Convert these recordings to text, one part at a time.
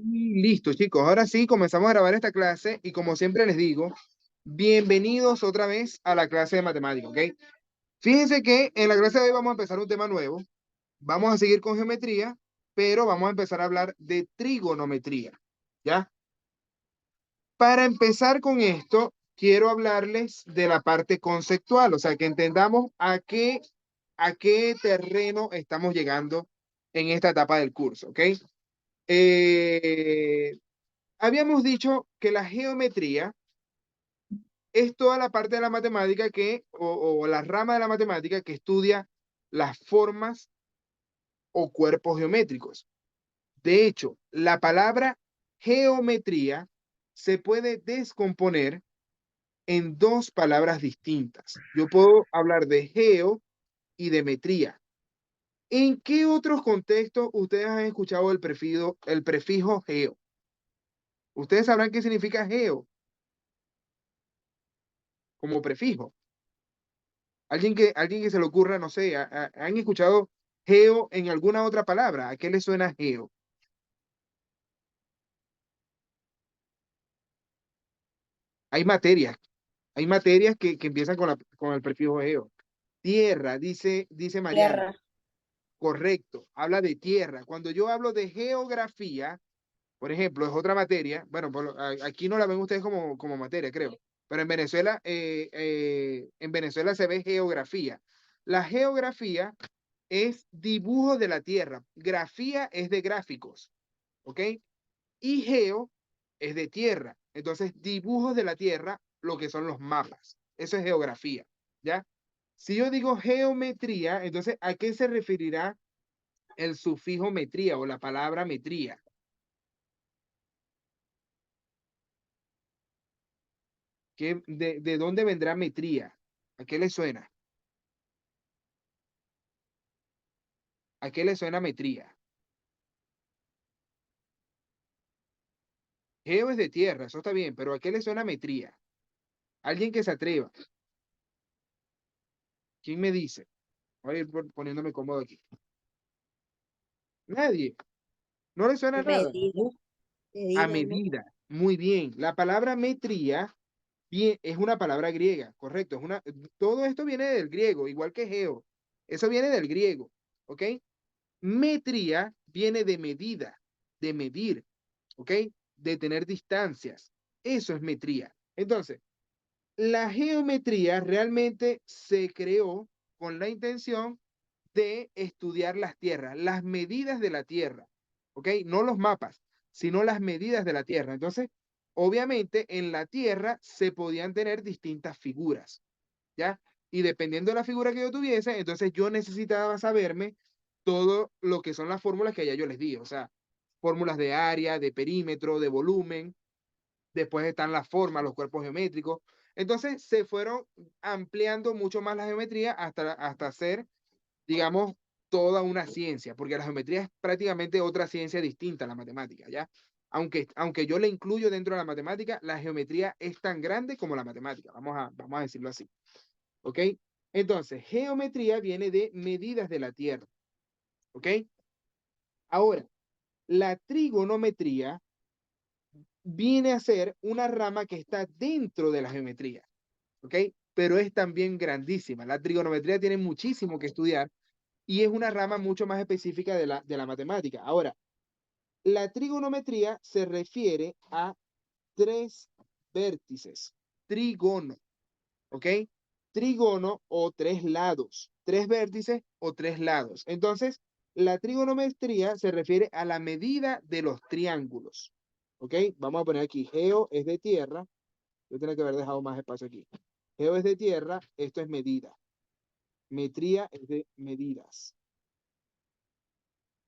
Listo, chicos. Ahora sí, comenzamos a grabar esta clase y como siempre les digo, bienvenidos otra vez a la clase de matemática, ¿ok? Fíjense que en la clase de hoy vamos a empezar un tema nuevo. Vamos a seguir con geometría, pero vamos a empezar a hablar de trigonometría, ¿ya? Para empezar con esto, quiero hablarles de la parte conceptual, o sea, que entendamos a qué terreno estamos llegando en esta etapa del curso, ¿ok? Eh, Habíamos dicho que la geometría es toda la parte de la matemática o la rama de la matemática que estudia las formas o cuerpos geométricos. De hecho, la palabra geometría se puede descomponer en dos palabras distintas. Yo puedo hablar de geo y de metría. ¿En qué otros contextos ustedes han escuchado el prefijo geo? Ustedes sabrán qué significa geo como prefijo. Alguien que se le ocurra, no sé, ¿han escuchado geo en alguna otra palabra? ¿A qué le suena geo? Hay materias, hay materias que empiezan con el prefijo geo. Tierra, dice Mariana. Tierra. Correcto, habla de tierra. Cuando yo hablo de geografía, por ejemplo, es otra materia, bueno, aquí no la ven ustedes como materia, creo, pero en Venezuela se ve geografía. La geografía es dibujo de la tierra, grafía es de gráficos, ¿ok? Y geo es de tierra. Entonces, dibujos de la tierra, lo que son los mapas. Eso es geografía, ¿ya? Si yo digo geometría, entonces, ¿a qué se referirá el sufijo metría o la palabra metría? ¿De dónde vendrá metría? ¿A qué le suena? ¿A qué le suena metría? Geo es de tierra, eso está bien, pero ¿a qué le suena metría? Alguien que se atreva. ¿Quién me dice? Voy a ir poniéndome cómodo aquí. Nadie. ¿No le suena nada? Medida, A medida, ¿no? medida. Muy bien. La palabra metría es una palabra griega, correcto. Todo esto viene del griego, igual que geo. Eso viene del griego, ¿ok? Metría viene de medida, de medir, ¿ok? De tener distancias. Eso es metría. Entonces, la geometría realmente se creó con la intención de estudiar las tierras, las medidas de la tierra, ¿ok? No los mapas, sino las medidas de la tierra. Entonces, obviamente, en la tierra se podían tener distintas figuras, ¿ya? Y dependiendo de la figura que yo tuviese, entonces yo necesitaba saberme todo lo que son las fórmulas que ya yo les di, o sea, fórmulas de área, de perímetro, de volumen, después están las formas, los cuerpos geométricos. Entonces se fueron ampliando mucho más la geometría hasta hacer, digamos, toda una ciencia, porque la geometría es prácticamente otra ciencia distinta a la matemática, ¿ya? Aunque yo la incluyo dentro de la matemática, la geometría es tan grande como la matemática, vamos a decirlo así, ¿ok? Entonces, geometría viene de medidas de la Tierra, ¿ok? Ahora, la trigonometría viene a ser una rama que está dentro de la geometría, ¿ok? Pero es también grandísima. La trigonometría tiene muchísimo que estudiar y es una rama mucho más específica de la matemática. Ahora, la trigonometría se refiere a tres vértices, trigono, ¿ok? Trigono o tres lados, tres vértices o tres lados. Entonces, la trigonometría se refiere a la medida de los triángulos, ¿ok? Vamos a poner aquí, geo es de tierra, yo tengo que haber dejado más espacio aquí. Geo es de tierra, esto es medida. Metría es de medidas.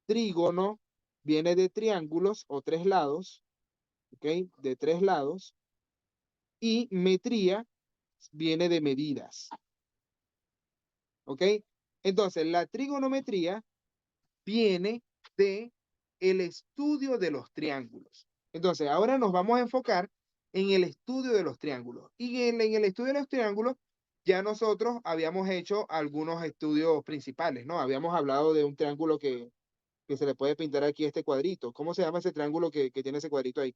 Trígono viene de triángulos o tres lados, ¿ok? De tres lados. Y metría viene de medidas, ¿ok? Entonces, la trigonometría viene de el estudio de los triángulos. Entonces, ahora nos vamos a enfocar en el estudio de los triángulos. Y en el estudio de los triángulos, ya nosotros habíamos hecho algunos estudios principales, ¿no? Habíamos hablado de un triángulo que se le puede pintar aquí este cuadrito. ¿Cómo se llama ese triángulo que tiene ese cuadrito ahí?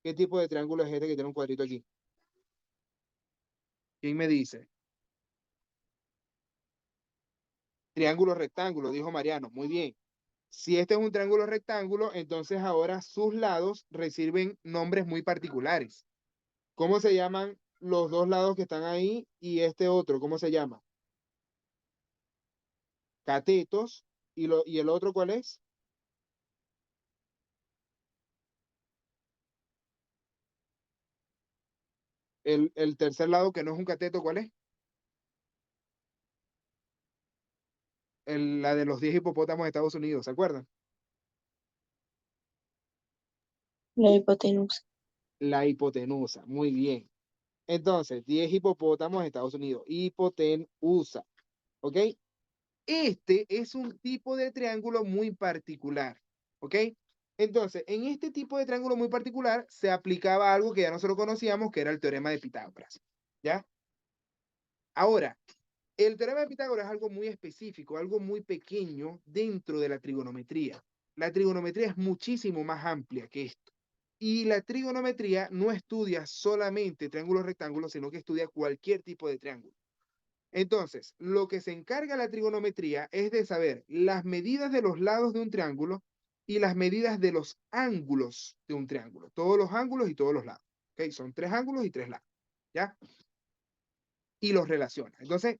¿Qué tipo de triángulo es este que tiene un cuadrito aquí? ¿Quién me dice? Triángulo rectángulo, dijo Mariano. Muy bien. Si este es un triángulo rectángulo, entonces ahora sus lados reciben nombres muy particulares. ¿Cómo se llaman los dos lados que están ahí y este otro? ¿Cómo se llama? Catetos. ¿Y el otro cuál es? El tercer lado que no es un cateto, ¿cuál es? La de los 10 hipopótamos de Estados Unidos, ¿se acuerdan? La hipotenusa. La hipotenusa, muy bien. Entonces, 10 hipopótamos de Estados Unidos, hipotenusa, ¿ok? Este es un tipo de triángulo muy particular, ¿ok? Entonces, en este tipo de triángulo muy particular se aplicaba algo que ya nosotros conocíamos, que era el teorema de Pitágoras, ¿ya? Ahora, el teorema de Pitágoras es algo muy específico, algo muy pequeño dentro de la trigonometría. La trigonometría es muchísimo más amplia que esto. Y la trigonometría no estudia solamente triángulos rectángulos, sino que estudia cualquier tipo de triángulo. Entonces, lo que se encarga la trigonometría es de saber las medidas de los lados de un triángulo y las medidas de los ángulos de un triángulo. Todos los ángulos y todos los lados. ¿Ok? Son tres ángulos y tres lados. ¿Ya? Y los relaciona. Entonces,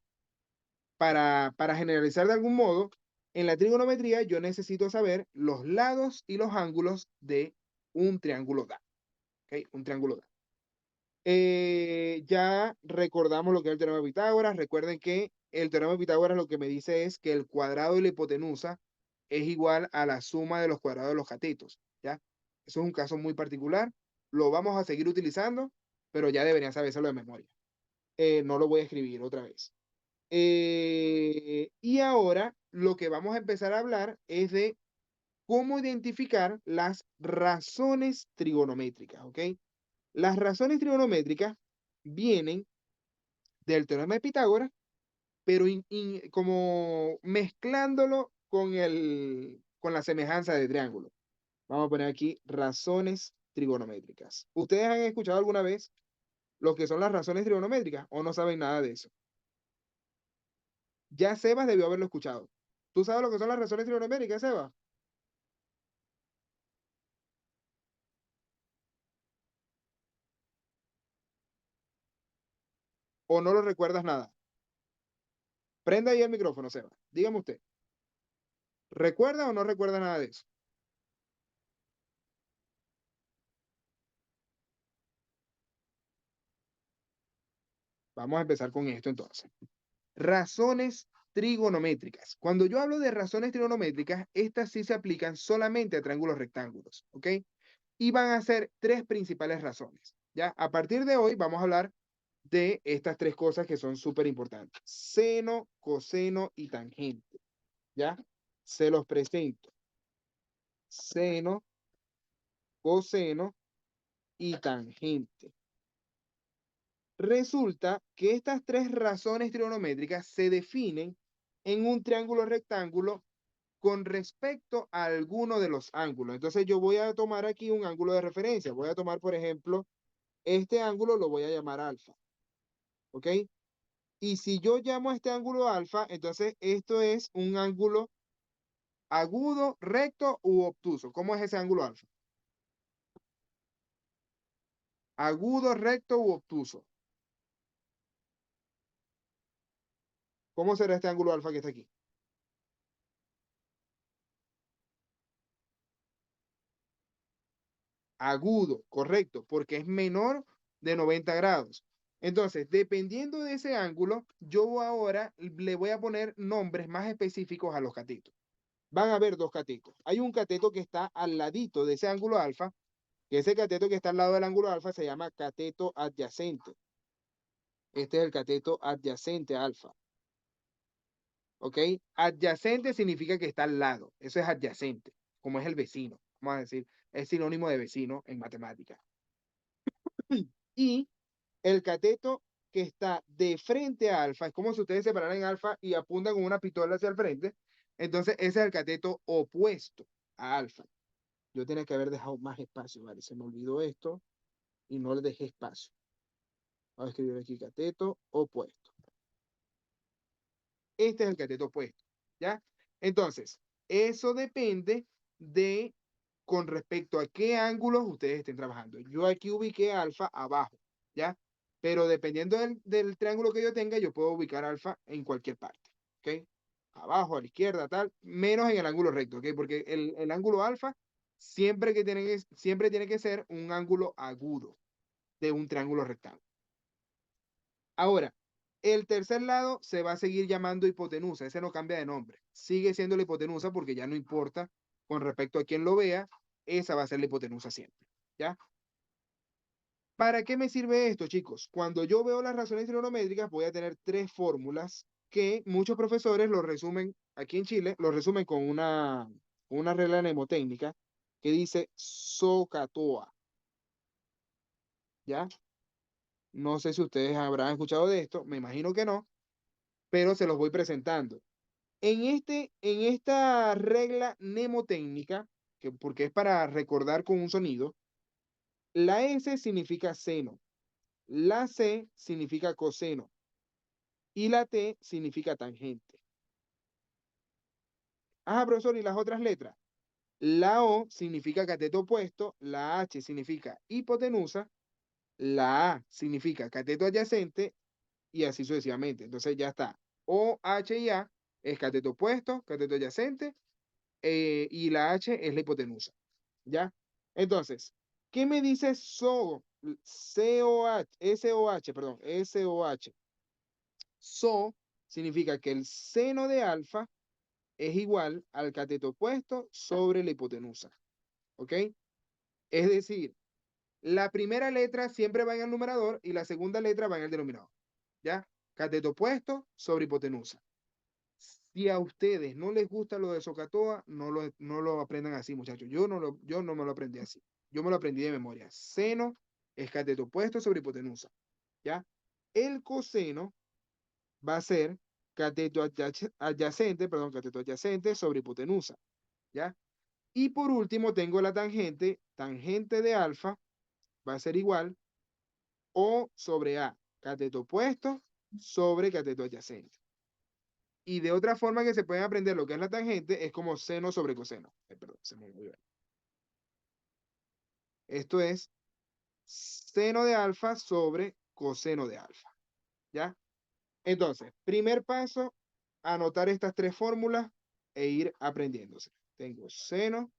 para generalizar de algún modo, en la trigonometría yo necesito saber los lados y los ángulos de un triángulo dado. ¿Ok? Un triángulo dado. Ya recordamos lo que es el teorema de Pitágoras. Recuerden que el teorema de Pitágoras lo que me dice es que el cuadrado de la hipotenusa es igual a la suma de los cuadrados de los catetos. ¿Ya? Eso es un caso muy particular. Lo vamos a seguir utilizando, pero ya deberían sabérselo de memoria. No lo voy a escribir otra vez. Y ahora lo que vamos a empezar a hablar es de cómo identificar las razones trigonométricas, ¿ok? Las razones trigonométricas vienen del teorema de Pitágoras, pero como mezclándolo con la semejanza de triángulo. Vamos a poner aquí razones trigonométricas. ¿Ustedes han escuchado alguna vez lo que son las razones trigonométricas o no saben nada de eso? Ya Sebas debió haberlo escuchado. ¿Tú sabes lo que son las razones trigonométricas, Sebas? ¿O no lo recuerdas nada? Prenda ahí el micrófono, Sebas. Dígame usted. ¿Recuerda o no recuerda nada de eso? Vamos a empezar con esto entonces. Razones trigonométricas. Cuando yo hablo de razones trigonométricas, estas sí se aplican solamente a triángulos rectángulos, ¿ok? Y van a ser tres principales razones, ¿ya? A partir de hoy vamos a hablar de estas tres cosas que son súper importantes. Seno, coseno y tangente, ¿ya? Se los presento. Seno, coseno y tangente. Resulta que estas tres razones trigonométricas se definen en un triángulo rectángulo con respecto a alguno de los ángulos. Entonces yo voy a tomar aquí un ángulo de referencia. Voy a tomar, por ejemplo, este ángulo lo voy a llamar alfa. ¿Ok? Y si yo llamo a este ángulo alfa, entonces esto es un ángulo agudo, recto u obtuso. ¿Cómo es ese ángulo alfa? Agudo, recto u obtuso. ¿Cómo será este ángulo alfa que está aquí? Agudo, correcto, porque es menor de 90 grados. Entonces, dependiendo de ese ángulo, yo ahora le voy a poner nombres más específicos a los catetos. Van a haber dos catetos. Hay un cateto que está al ladito de ese ángulo alfa, que ese cateto que está al lado del ángulo alfa se llama cateto adyacente. Este es el cateto adyacente alfa. ¿Ok? Adyacente significa que está al lado. Eso es adyacente, como es el vecino. Vamos a decir, es sinónimo de vecino en matemáticas. Y el cateto que está de frente a alfa, es como si ustedes se pararan en alfa y apuntan con una pistola hacia el frente, entonces ese es el cateto opuesto a alfa. Yo tenía que haber dejado más espacio, ¿vale? Se me olvidó esto y no le dejé espacio. Voy a escribir aquí cateto opuesto. Este es el cateto opuesto, ¿ya? Entonces, eso depende de con respecto a qué ángulos ustedes estén trabajando. Yo aquí ubiqué alfa abajo, ¿ya? Pero dependiendo del triángulo que yo tenga, yo puedo ubicar alfa en cualquier parte, ¿ok? Abajo, a la izquierda, tal, menos en el ángulo recto, ¿ok? Porque el ángulo alfa siempre tiene que ser un ángulo agudo de un triángulo rectángulo. Ahora, el tercer lado se va a seguir llamando hipotenusa, ese no cambia de nombre, sigue siendo la hipotenusa porque ya no importa con respecto a quién lo vea, esa va a ser la hipotenusa siempre, ¿ya? ¿Para qué me sirve esto, chicos? Cuando yo veo las razones trigonométricas, voy a tener tres fórmulas que muchos profesores lo resumen, aquí en Chile, lo resumen con una regla mnemotécnica que dice SOHCAHTOA, ¿ya? No sé si ustedes habrán escuchado de esto, me imagino que no, pero se los voy presentando. En esta regla mnemotécnica, que porque es para recordar con un sonido, la S significa seno, la C significa coseno y la T significa tangente. Ah, profesor, ¿y las otras letras? La O significa cateto opuesto, la H significa hipotenusa, la A significa cateto adyacente y así sucesivamente. Entonces ya está. O, H y A es cateto opuesto, cateto adyacente y la H es la hipotenusa. ¿Ya? Entonces, ¿qué me dice COH, SOH, perdón, SOH? So significa que el seno de alfa es igual al cateto opuesto sobre la hipotenusa. ¿Ok? Es decir, la primera letra siempre va en el numerador y la segunda letra va en el denominador. ¿Ya? Cateto opuesto sobre hipotenusa. Si a ustedes no les gusta lo de Socatoa, no lo aprendan así, muchachos. Yo no me lo aprendí así. Yo me lo aprendí de memoria. Seno es cateto opuesto sobre hipotenusa. ¿Ya? El coseno va a ser cateto adyacente sobre hipotenusa. ¿Ya? Y por último tengo la tangente. Tangente de alfa va a ser igual O sobre A. Cateto opuesto sobre cateto adyacente. Y de otra forma que se pueden aprender lo que es la tangente es como seno sobre coseno. Perdón, se me olvidó. Esto es seno de alfa sobre coseno de alfa. ¿Ya? Entonces, primer paso, anotar estas tres fórmulas e ir aprendiéndose. Tengo seno,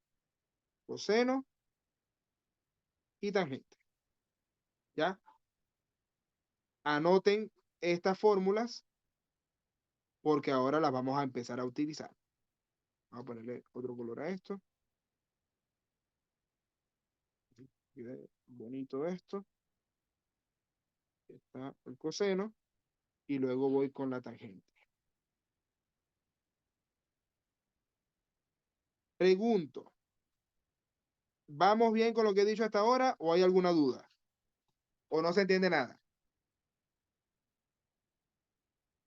coseno y tangente. ¿Ya? Anoten estas fórmulas porque ahora las vamos a empezar a utilizar. Vamos a ponerle otro color a esto. Bonito esto. Está el coseno y luego voy con la tangente. Pregunto, ¿vamos bien con lo que he dicho hasta ahora o hay alguna duda? ¿O no se entiende nada?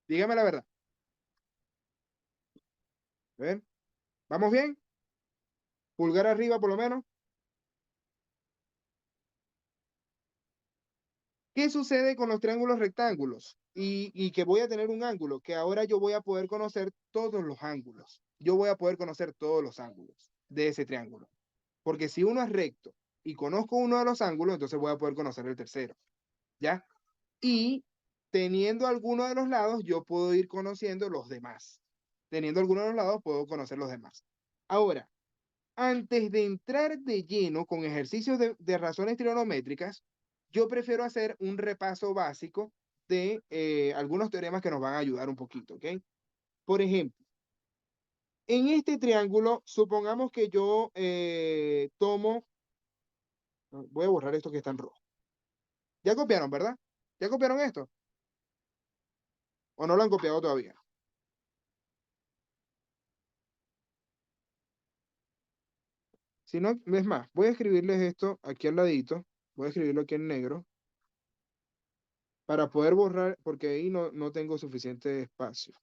Dígame la verdad. ¿Ven? ¿Vamos bien? Pulgar arriba por lo menos. ¿Qué sucede con los triángulos rectángulos? Y que voy a tener un ángulo, que ahora yo voy a poder conocer todos los ángulos. Yo voy a poder conocer todos los ángulos de ese triángulo. Porque si uno es recto y conozco uno de los ángulos, entonces voy a poder conocer el tercero. ¿Ya? Y teniendo alguno de los lados, yo puedo ir conociendo los demás. Teniendo alguno de los lados, puedo conocer los demás. Ahora, antes de entrar de lleno con ejercicios de razones trigonométricas, yo prefiero hacer un repaso básico de algunos teoremas que nos van a ayudar un poquito, ¿ok? Por ejemplo, en este triángulo, supongamos que yo tomo, voy a borrar esto que está en rojo. Ya copiaron, ¿verdad? ¿Ya copiaron esto? ¿O no lo han copiado todavía? Si no, es más, voy a escribirles esto aquí al ladito. Voy a escribirlo aquí en negro. para poder borrar, porque ahí no tengo suficiente espacio.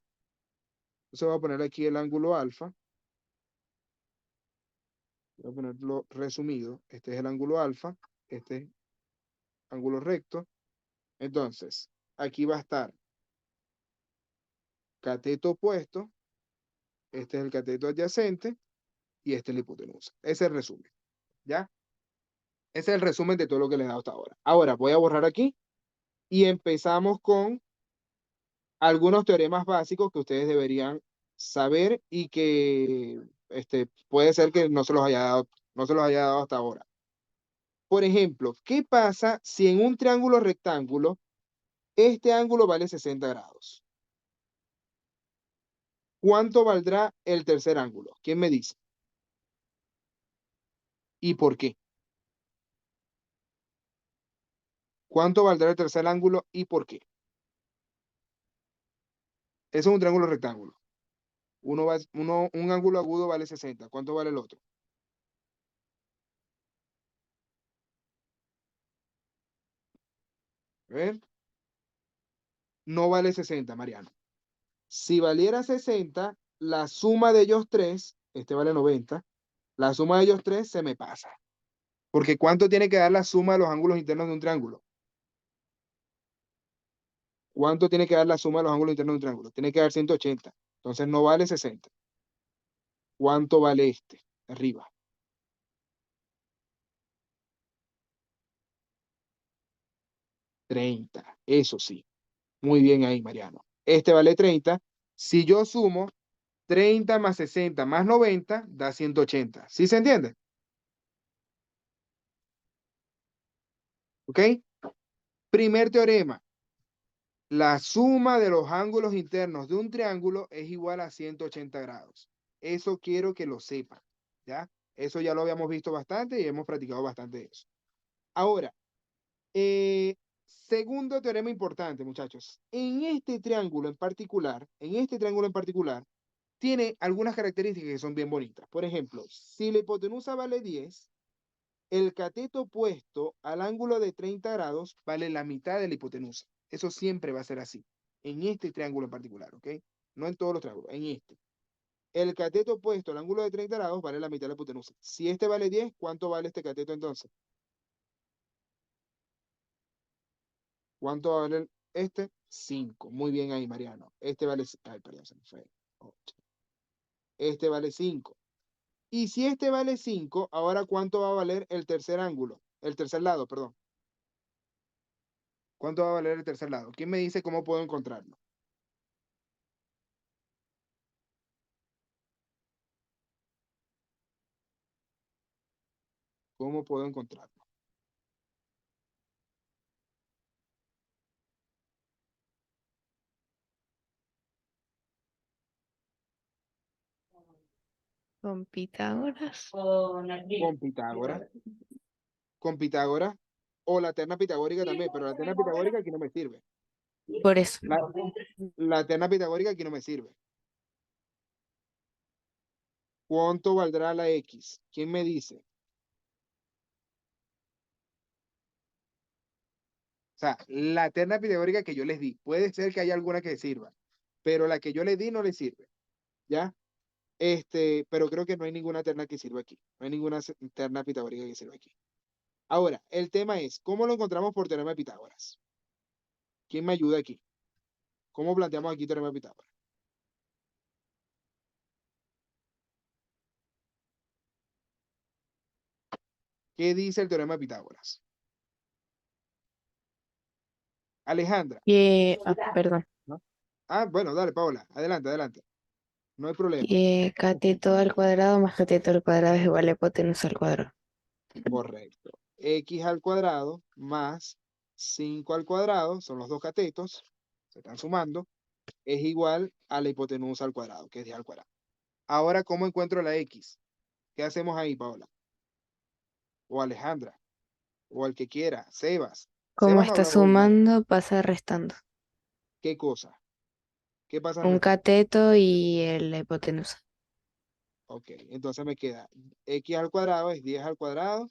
Entonces voy a poner aquí el ángulo alfa. Voy a ponerlo resumido. Este es el ángulo alfa. Este es ángulo recto. Entonces, aquí va a estar cateto opuesto. Este es el cateto adyacente. Y este es la hipotenusa. Ese es el resumen. ¿Ya? Ese es el resumen de todo lo que les he dado hasta ahora. Ahora voy a borrar aquí y empezamos con algunos teoremas básicos que ustedes deberían saber y que puede ser que no se los haya dado hasta ahora. Por ejemplo, ¿qué pasa si en un triángulo rectángulo este ángulo vale 60 grados? ¿Cuánto valdrá el tercer ángulo? ¿Quién me dice? ¿Y por qué? ¿Cuánto valdrá el tercer ángulo y por qué? Eso es un triángulo rectángulo. Un ángulo agudo vale 60. ¿Cuánto vale el otro? A ver, no vale 60, Mariano. Si valiera 60, la suma de ellos tres, este vale 90, la suma de ellos tres se me pasa. Porque ¿cuánto tiene que dar la suma de los ángulos internos de un triángulo? ¿Cuánto tiene que dar la suma de los ángulos internos de un triángulo? Tiene que dar 180. Entonces no vale 60. ¿Cuánto vale este? Arriba. 30. Eso sí. Muy bien ahí, Mariano. Este vale 30. Si yo sumo 30 más 60 más 90, da 180. ¿Sí se entiende? ¿Ok? Primer teorema. La suma de los ángulos internos de un triángulo es igual a 180 grados. Eso quiero que lo sepan, ¿ya? Eso ya lo habíamos visto bastante y hemos practicado bastante de eso. Ahora, segundo teorema importante, muchachos. En este triángulo en particular, tiene algunas características que son bien bonitas. Por ejemplo, si la hipotenusa vale 10, el cateto opuesto al ángulo de 30 grados vale la mitad de la hipotenusa. Eso siempre va a ser así. En este triángulo en particular, ¿ok? No en todos los triángulos, en este. El cateto opuesto al ángulo de 30 grados vale la mitad de la hipotenusa. Si este vale 10, ¿cuánto vale este cateto entonces? ¿Cuánto va a valer este? 5. Muy bien ahí, Mariano. Este vale... Ay, perdón, se me fue. 8. Este vale 5. Y si este vale 5, ahora ¿cuánto va a valer el tercer ángulo? El tercer lado, perdón. ¿Cuánto va a valer el tercer lado? ¿Quién me dice cómo puedo encontrarlo? ¿Cómo puedo encontrarlo? Con Pitágoras. Con Pitágoras. Con Pitágoras. O la terna pitagórica también, pero la terna pitagórica aquí no me sirve. Por eso. La, la terna pitagórica aquí no me sirve. ¿Cuánto valdrá la X? ¿Quién me dice? O sea, la terna pitagórica que yo les di, puede ser que haya alguna que sirva, pero la que yo les di no le sirve, ¿ya? Pero creo que no hay ninguna terna que sirva aquí. No hay ninguna terna pitagórica que sirva aquí. Ahora, el tema es, ¿cómo lo encontramos por teorema de Pitágoras? ¿Quién me ayuda aquí? ¿Cómo planteamos aquí teorema de Pitágoras? ¿Qué dice el teorema de Pitágoras? Alejandra. Perdón. ¿No? Ah, bueno, dale, Paola. Adelante, adelante. No hay problema. Que cateto al cuadrado más cateto al cuadrado es igual a hipotenusa al cuadrado. Correcto. X al cuadrado más 5 al cuadrado, son los dos catetos, se están sumando, es igual a la hipotenusa al cuadrado, que es 10 al cuadrado. Ahora, ¿cómo encuentro la X? ¿Qué hacemos ahí, Paola? O Alejandra, o el que quiera, Sebas. Como Sebas no está habla hoy, ¿no? sumando, pasa restando. ¿Qué cosa? ¿Qué pasa Un restando? cateto y la hipotenusa. Ok, entonces me queda X al cuadrado es 10 al cuadrado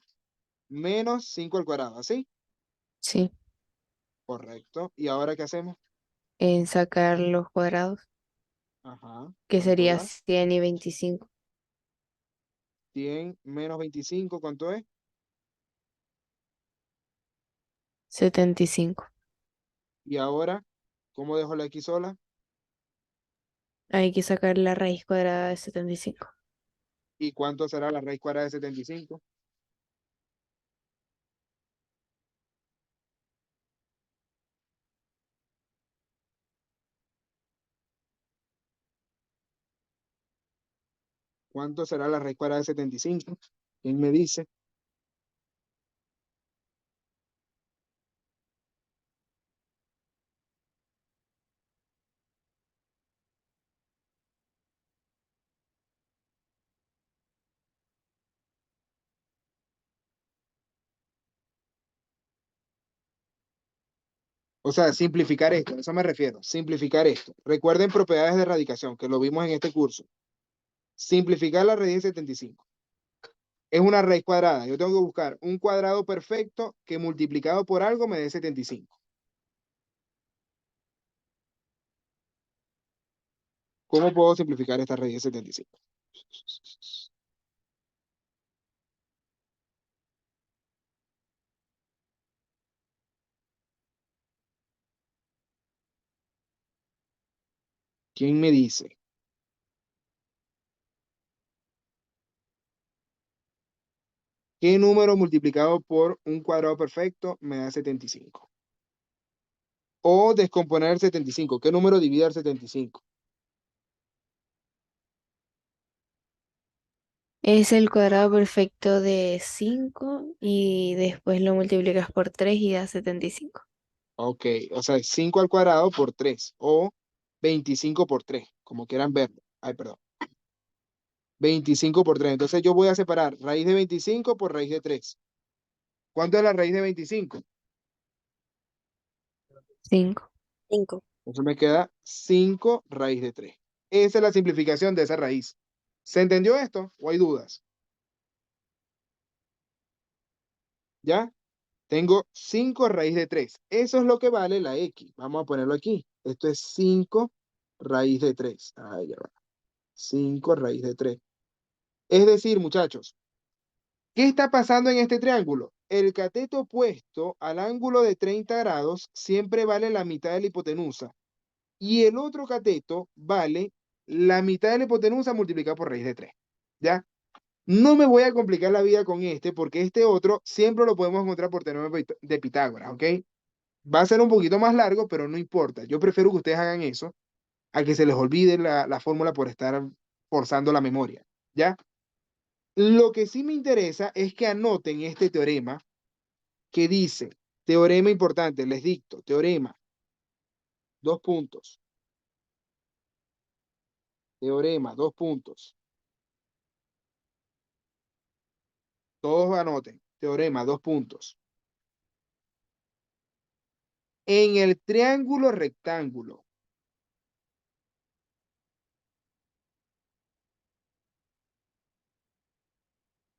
menos 5 al cuadrado, ¿así? Sí. Correcto. ¿Y ahora qué hacemos? En sacar los cuadrados, Ajá. que ¿Cuánto sería da? 100 y 25. 100 menos 25, ¿cuánto es? 75. Y ahora, ¿cómo dejo la X sola? Hay que sacar la raíz cuadrada de 75. ¿Y cuánto será la raíz cuadrada de 75? ¿Cuánto será la raíz cuadrada de 75? ¿Quién me dice? O sea, simplificar esto, a eso me refiero, simplificar esto. Recuerden propiedades de radicación, que lo vimos en este curso. Simplificar la raíz de 75. Es una raíz cuadrada. Yo tengo que buscar un cuadrado perfecto que multiplicado por algo me dé 75. ¿Cómo puedo simplificar esta raíz de 75? ¿Quién me dice? ¿Qué número multiplicado por un cuadrado perfecto me da 75? O descomponer el 75. ¿Qué número divide el 75? Es el cuadrado perfecto de 5 y después lo multiplicas por 3 y da 75. Ok, o sea, 5 al cuadrado por 3 o 25 por 3, como quieran verlo. Ay, perdón. 25 por 3. Entonces yo voy a separar raíz de 25 por raíz de 3. ¿Cuánto es la raíz de 25? 5. 5. Entonces me queda 5 raíz de 3. Esa es la simplificación de esa raíz. ¿Se entendió esto o hay dudas? ¿Ya? Tengo 5 raíz de 3. Eso es lo que vale la X. Vamos a ponerlo aquí. Esto es 5 raíz de 3. Ahí ya va. 5 raíz de 3. Es decir, muchachos, ¿qué está pasando en este triángulo? El cateto opuesto al ángulo de 30 grados siempre vale la mitad de la hipotenusa. Y el otro cateto vale la mitad de la hipotenusa multiplicado por raíz de 3. ¿Ya? No me voy a complicar la vida con este porque este otro siempre lo podemos encontrar por teorema de Pitágoras, ¿ok? Va a ser un poquito más largo, pero no importa. Yo prefiero que ustedes hagan eso a que se les olvide la fórmula por estar forzando la memoria, ¿ya? Lo que sí me interesa es que anoten este teorema que dice, teorema importante, les dicto, teorema, dos puntos, teorema, dos puntos. Todos anoten, teorema, dos puntos. En el triángulo rectángulo,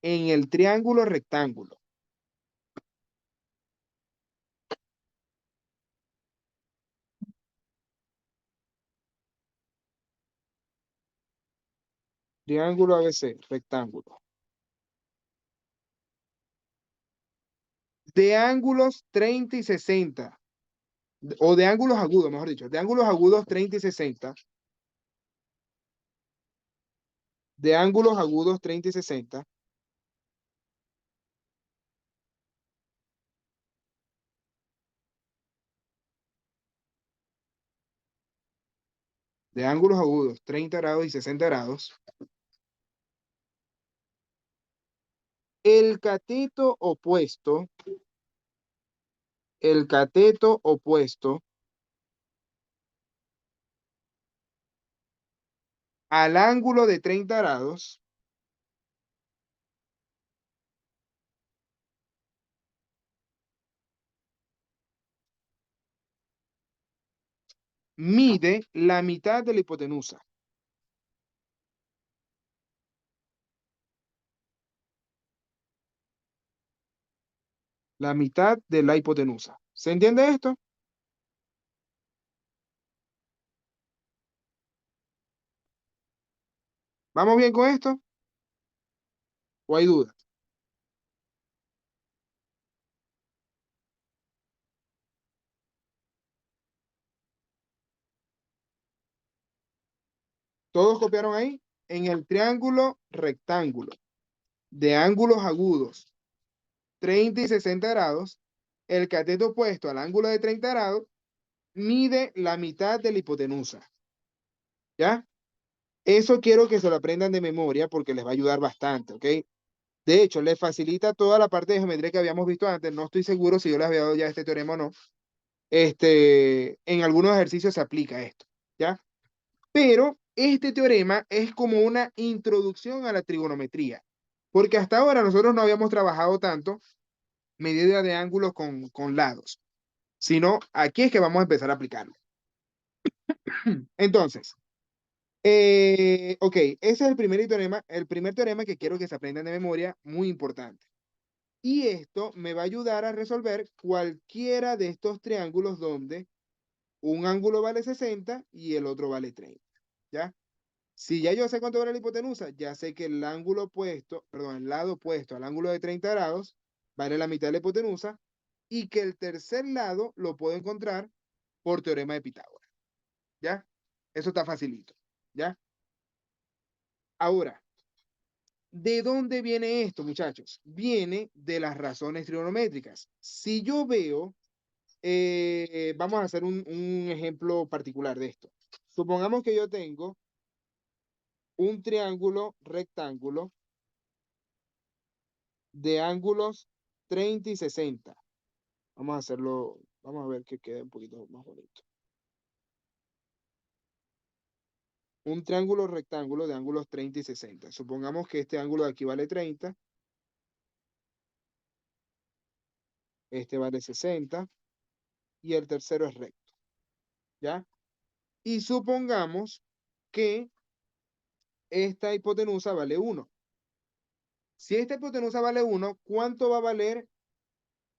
en el triángulo rectángulo, triángulo ABC, rectángulo. De ángulos 30 y 60, o de ángulos agudos, mejor dicho, de ángulos agudos 30 y 60, de ángulos agudos 30 y 60, de ángulos agudos 30 grados y 60 grados, el cateto opuesto, el cateto opuesto al ángulo de 30 grados mide la mitad de la hipotenusa. La mitad de la hipotenusa. ¿Se entiende esto? ¿Vamos bien con esto? ¿O hay dudas? ¿Todos copiaron ahí? En el triángulo rectángulo de ángulos agudos 30 y 60 grados, el cateto opuesto al ángulo de 30 grados mide la mitad de la hipotenusa. ¿Ya? Eso quiero que se lo aprendan de memoria porque les va a ayudar bastante, ¿ok? De hecho, les facilita toda la parte de geometría que habíamos visto antes. No estoy seguro si yo les había dado ya este teorema o no. En algunos ejercicios se aplica esto, ¿ya? Pero este teorema es como una introducción a la trigonometría, porque hasta ahora nosotros no habíamos trabajado tanto medida de ángulos con lados, sino aquí es que vamos a empezar a aplicarlo. Entonces, ok, ese es el primer teorema que quiero que se aprendan de memoria, muy importante. Y esto me va a ayudar a resolver cualquiera de estos triángulos donde un ángulo vale 60 y el otro vale 30, ¿ya? Si ya yo sé cuánto vale la hipotenusa, ya sé que el ángulo opuesto, perdón, el lado opuesto al ángulo de 30 grados vale la mitad de la hipotenusa y que el tercer lado lo puedo encontrar por teorema de Pitágoras, ¿ya? Eso está facilito, ¿ya? Ahora, ¿de dónde viene esto, muchachos? Viene de las razones trigonométricas. Si yo veo, vamos a hacer un ejemplo particular de esto. Supongamos que yo tengo un triángulo rectángulo de ángulos 30 y 60. Vamos a hacerlo, vamos a ver que quede un poquito más bonito. Un triángulo rectángulo de ángulos 30 y 60. Supongamos que este ángulo de aquí vale 30, este vale 60 y el tercero es recto, ¿ya? Y supongamos que esta hipotenusa vale 1. Si esta hipotenusa vale 1, ¿cuánto va a valer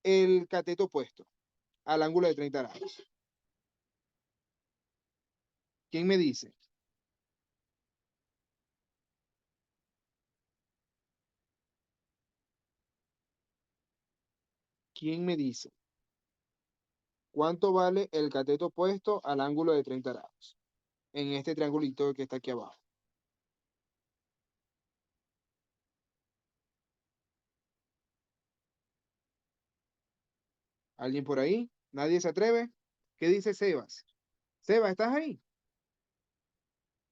el cateto opuesto al ángulo de 30 grados? ¿Quién me dice? ¿Quién me dice? ¿Cuánto vale el cateto opuesto al ángulo de 30 grados? En este triangulito que está aquí abajo. ¿Alguien por ahí? ¿Nadie se atreve? ¿Qué dice Sebas? Sebas, ¿estás ahí?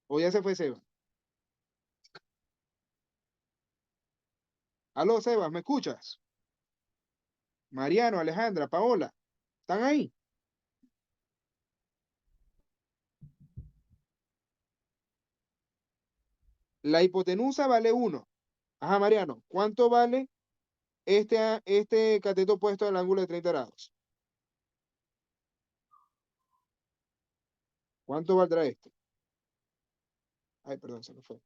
¿O ya se fue Sebas? Aló, Sebas, ¿me escuchas? Mariano, Alejandra, Paola, ¿están ahí? La hipotenusa vale 1. Ajá, Mariano, ¿cuánto vale este cateto opuesto al ángulo de 30 grados? ¿Cuánto valdrá este? Ay, perdón, se me fue.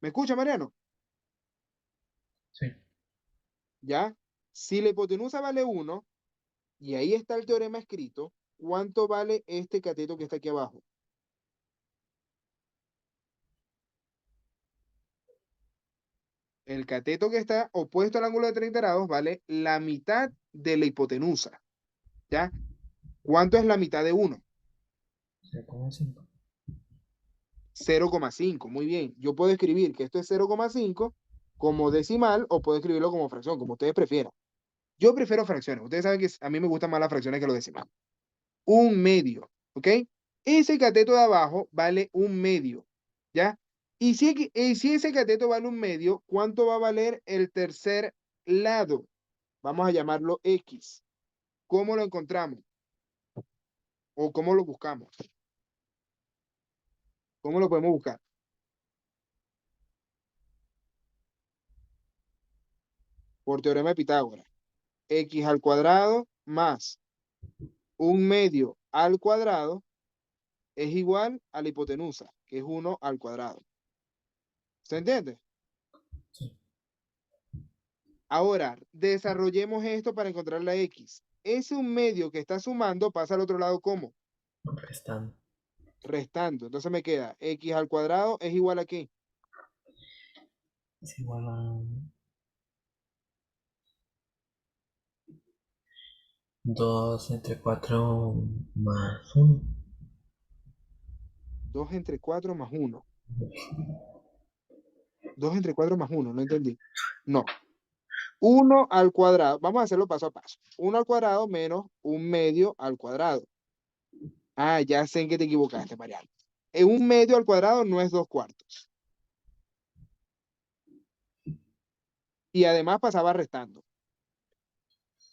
¿Me escucha, Mariano? Sí. ¿Ya? Si la hipotenusa vale 1, y ahí está el teorema escrito, ¿cuánto vale este cateto que está aquí abajo? El cateto que está opuesto al ángulo de 30 grados vale la mitad de la hipotenusa, ¿ya? ¿Cuánto es la mitad de 1? 0,5. 0,5, muy bien. Yo puedo escribir que esto es 0,5 como decimal o puedo escribirlo como fracción, como ustedes prefieran. Yo prefiero fracciones. Ustedes saben que a mí me gustan más las fracciones que los decimales. Un medio, ¿ok? Ese cateto de abajo vale un medio, ¿ya? Y si ese cateto vale un medio, ¿cuánto va a valer el tercer lado? Vamos a llamarlo X. ¿Cómo lo encontramos? ¿O cómo lo buscamos? ¿Cómo lo podemos buscar? Por teorema de Pitágoras. X al cuadrado más un medio al cuadrado es igual a la hipotenusa, que es 1 al cuadrado. ¿Se entiende? Sí. Ahora, desarrollemos esto para encontrar la X. Ese un medio que está sumando pasa al otro lado, ¿cómo? Restando. Restando. Entonces me queda x al cuadrado es igual a ¿qué? Es igual a 2 entre 4 más 1. 2 entre 4 más 1. 2 entre 4 más 1, no entendí. No. 1 al cuadrado. Vamos a hacerlo paso a paso. 1 al cuadrado menos 1 medio al cuadrado. Ah, ya sé en qué te equivocaste, Mariano. En 1 medio al cuadrado no es 2 cuartos. Y además pasaba restando.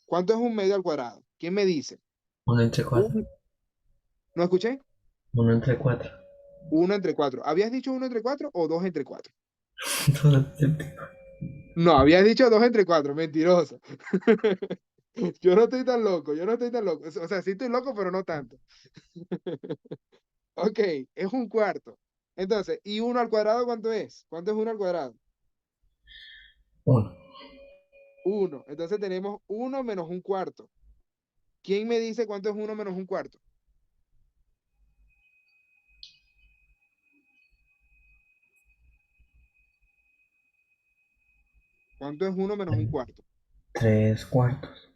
¿Cuánto es 1 medio al cuadrado? ¿Quién me dice? 1 entre 4. Un- ¿No escuché? 1 entre 4. 1 entre 4. ¿Habías dicho 1 entre 4 o 2 entre 4? 2 entre No, habías dicho 2 entre 4. Mentiroso. Yo no estoy tan loco, yo no estoy tan loco. O sea, sí estoy loco, pero no tanto. Ok, es 1 cuarto. Entonces, ¿y 1 al cuadrado cuánto es? ¿Cuánto es 1 al cuadrado? 1. 1. Entonces tenemos 1 menos 1 cuarto. ¿Quién me dice cuánto es 1 menos 1 cuarto? ¿Cuánto es 1 menos 1 cuarto? 3 cuartos.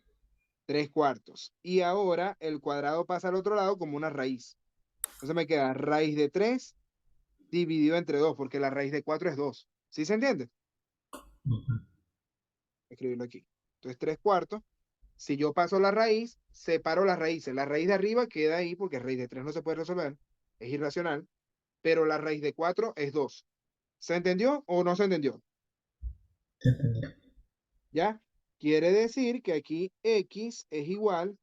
3 cuartos. Y ahora el cuadrado pasa al otro lado como una raíz. Entonces me queda raíz de 3 dividido entre 2, porque la raíz de 4 es 2. ¿Sí se entiende? Escribirlo aquí. Entonces 3 cuartos. Si yo paso la raíz, separo las raíces. La raíz de arriba queda ahí porque raíz de 3 no se puede resolver, es irracional, pero la raíz de 4 es 2. ¿Se entendió o no se entendió? ¿Ya? Quiere decir que aquí x es igual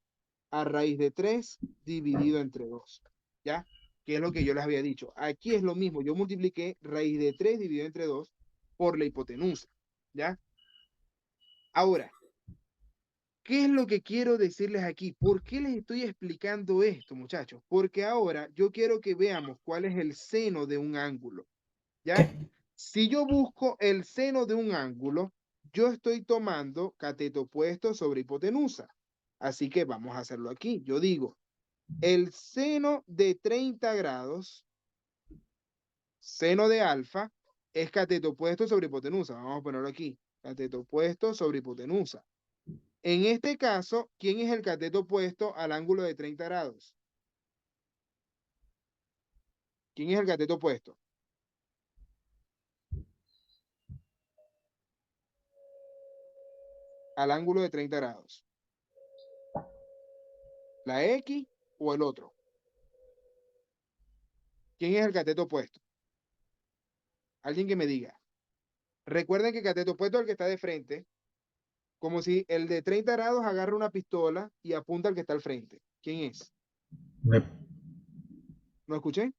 a raíz de 3 dividido entre 2. ¿Ya? Que es lo que yo les había dicho. Aquí es lo mismo. Yo multipliqué raíz de 3 dividido entre 2 por la hipotenusa. ¿Ya? Ahora, ¿qué es lo que quiero decirles aquí? ¿Por qué les estoy explicando esto, muchachos? Porque ahora yo quiero que veamos cuál es el seno de un ángulo. ¿Ya? ¿Qué? Si yo busco el seno de un ángulo, yo estoy tomando cateto opuesto sobre hipotenusa. Así que vamos a hacerlo aquí. Yo digo, el seno de 30 grados, seno de alfa, es cateto opuesto sobre hipotenusa. Vamos a ponerlo aquí. Cateto opuesto sobre hipotenusa. En este caso, ¿quién es el cateto opuesto al ángulo de 30 grados? ¿Quién es el cateto opuesto? Al ángulo de 30 grados. ¿La X o el otro? ¿Quién es el cateto opuesto? Alguien que me diga. Recuerden que cateto opuesto es el que está de frente, como si el de 30 grados agarra una pistola y apunta al que está al frente. ¿Quién es? Me- ¿No escuché?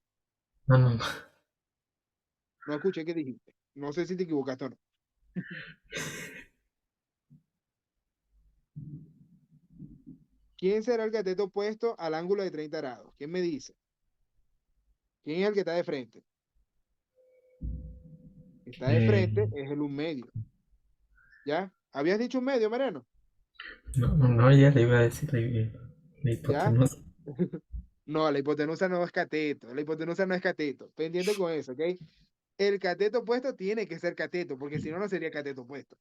No, no, no. No escuché qué dijiste. No sé si te equivocaste o no. ¿Quién será el cateto opuesto al ángulo de 30 grados? ¿Quién me dice? ¿Quién es el que está de frente? El que está de Eh, frente es el 1 medio. ¿Ya? ¿Habías dicho 1 medio, Mariano? no, no, no, ya le iba a decir la ¿Ya? hipotenusa. No, la hipotenusa no es cateto. La hipotenusa no es cateto. Pendiente con eso, ¿ok? El cateto opuesto tiene que ser cateto, porque si no, no sería cateto opuesto.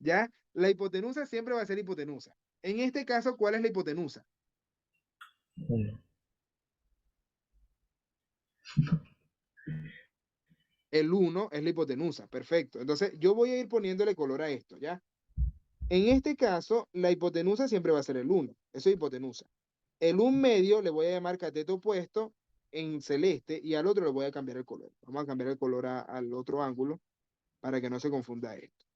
¿Ya? La hipotenusa siempre va a ser hipotenusa. En este caso, ¿cuál es la hipotenusa? 1. El 1 es la hipotenusa. Perfecto. Entonces, yo voy a ir poniéndole color a esto, ¿ya? En este caso, la hipotenusa siempre va a ser el 1. Eso es hipotenusa. El 1 medio le voy a llamar cateto opuesto en celeste y al otro le voy a cambiar el color. Vamos a cambiar el color al otro ángulo para que no se confunda esto.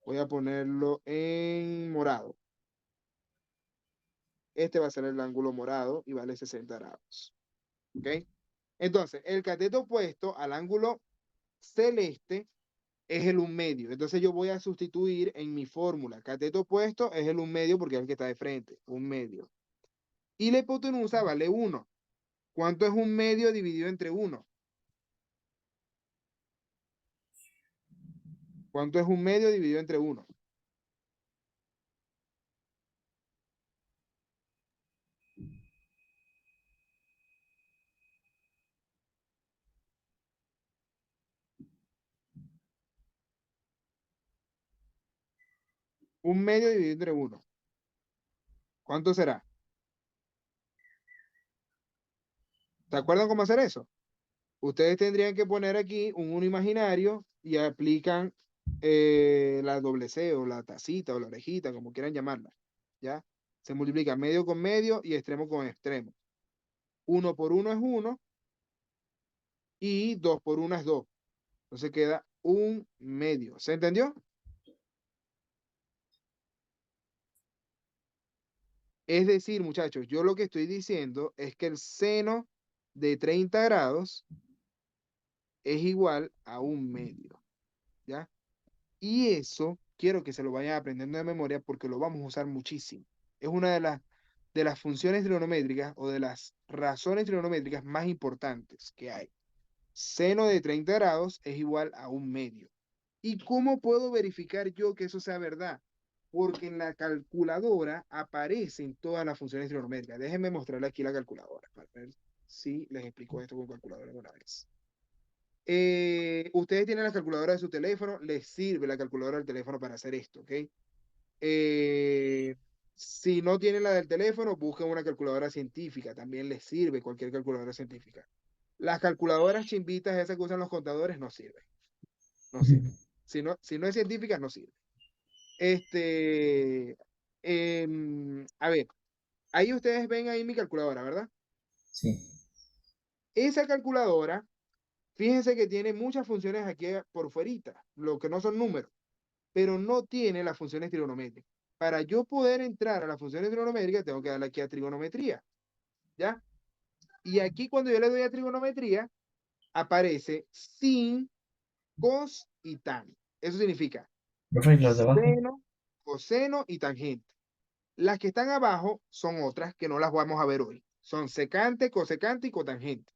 Voy a ponerlo en morado. Este va a ser el ángulo morado y vale 60 grados. ¿Ok? Entonces, el cateto opuesto al ángulo celeste es el 1 medio. Entonces yo voy a sustituir en mi fórmula. Cateto opuesto es el 1 medio porque es el que está de frente. 1 medio. Y la hipotenusa vale 1. ¿Cuánto es 1 medio dividido entre 1? ¿Cuánto es 1 medio dividido entre 1? Un medio dividido entre 1. ¿Cuánto será? ¿Se acuerdan cómo hacer eso? Ustedes tendrían que poner aquí un 1 imaginario y aplican la doble C o la tacita o la orejita, como quieran llamarla. ¿Ya? Se multiplica medio con medio y extremo con extremo. 1 por 1 es 1 y 2 por 1 es 2. Entonces queda un medio. ¿Se entendió? Es decir, muchachos, yo lo que estoy diciendo es que el seno de 30 grados es igual a un medio. ¿Ya? Y eso quiero que se lo vayan aprendiendo de memoria porque lo vamos a usar muchísimo. Es una de las funciones trigonométricas o de las razones trigonométricas más importantes que hay. Seno de 30 grados es igual a un medio. ¿Y cómo puedo verificar yo que eso sea verdad? Porque en la calculadora aparecen todas las funciones trigonométricas. Déjenme mostrarle aquí la calculadora para ver si les explico esto con calculadora de una vez. Ustedes tienen la calculadora de su teléfono, les sirve la calculadora del teléfono para hacer esto, ¿ok? Si no tienen la del teléfono, busquen una calculadora científica, también les sirve cualquier calculadora científica. Las calculadoras chimbitas, esas que usan los contadores, no sirven, no sirven. Si no es científica, no sirve. A ver, ahí ustedes ven ahí mi calculadora, ¿verdad? Sí. Esa calculadora, fíjense que tiene muchas funciones aquí por fuerita, lo que no son números, pero no tiene las funciones trigonométricas. Para yo poder entrar a las funciones trigonométricas, tengo que darle aquí a trigonometría, ¿ya? Y aquí cuando yo le doy a trigonometría, aparece sin, cos y tan. Eso significa Profe, ¿y los de abajo? seno, coseno y tangente. Las que están abajo son otras que no las vamos a ver hoy. Son secante, cosecante y cotangente,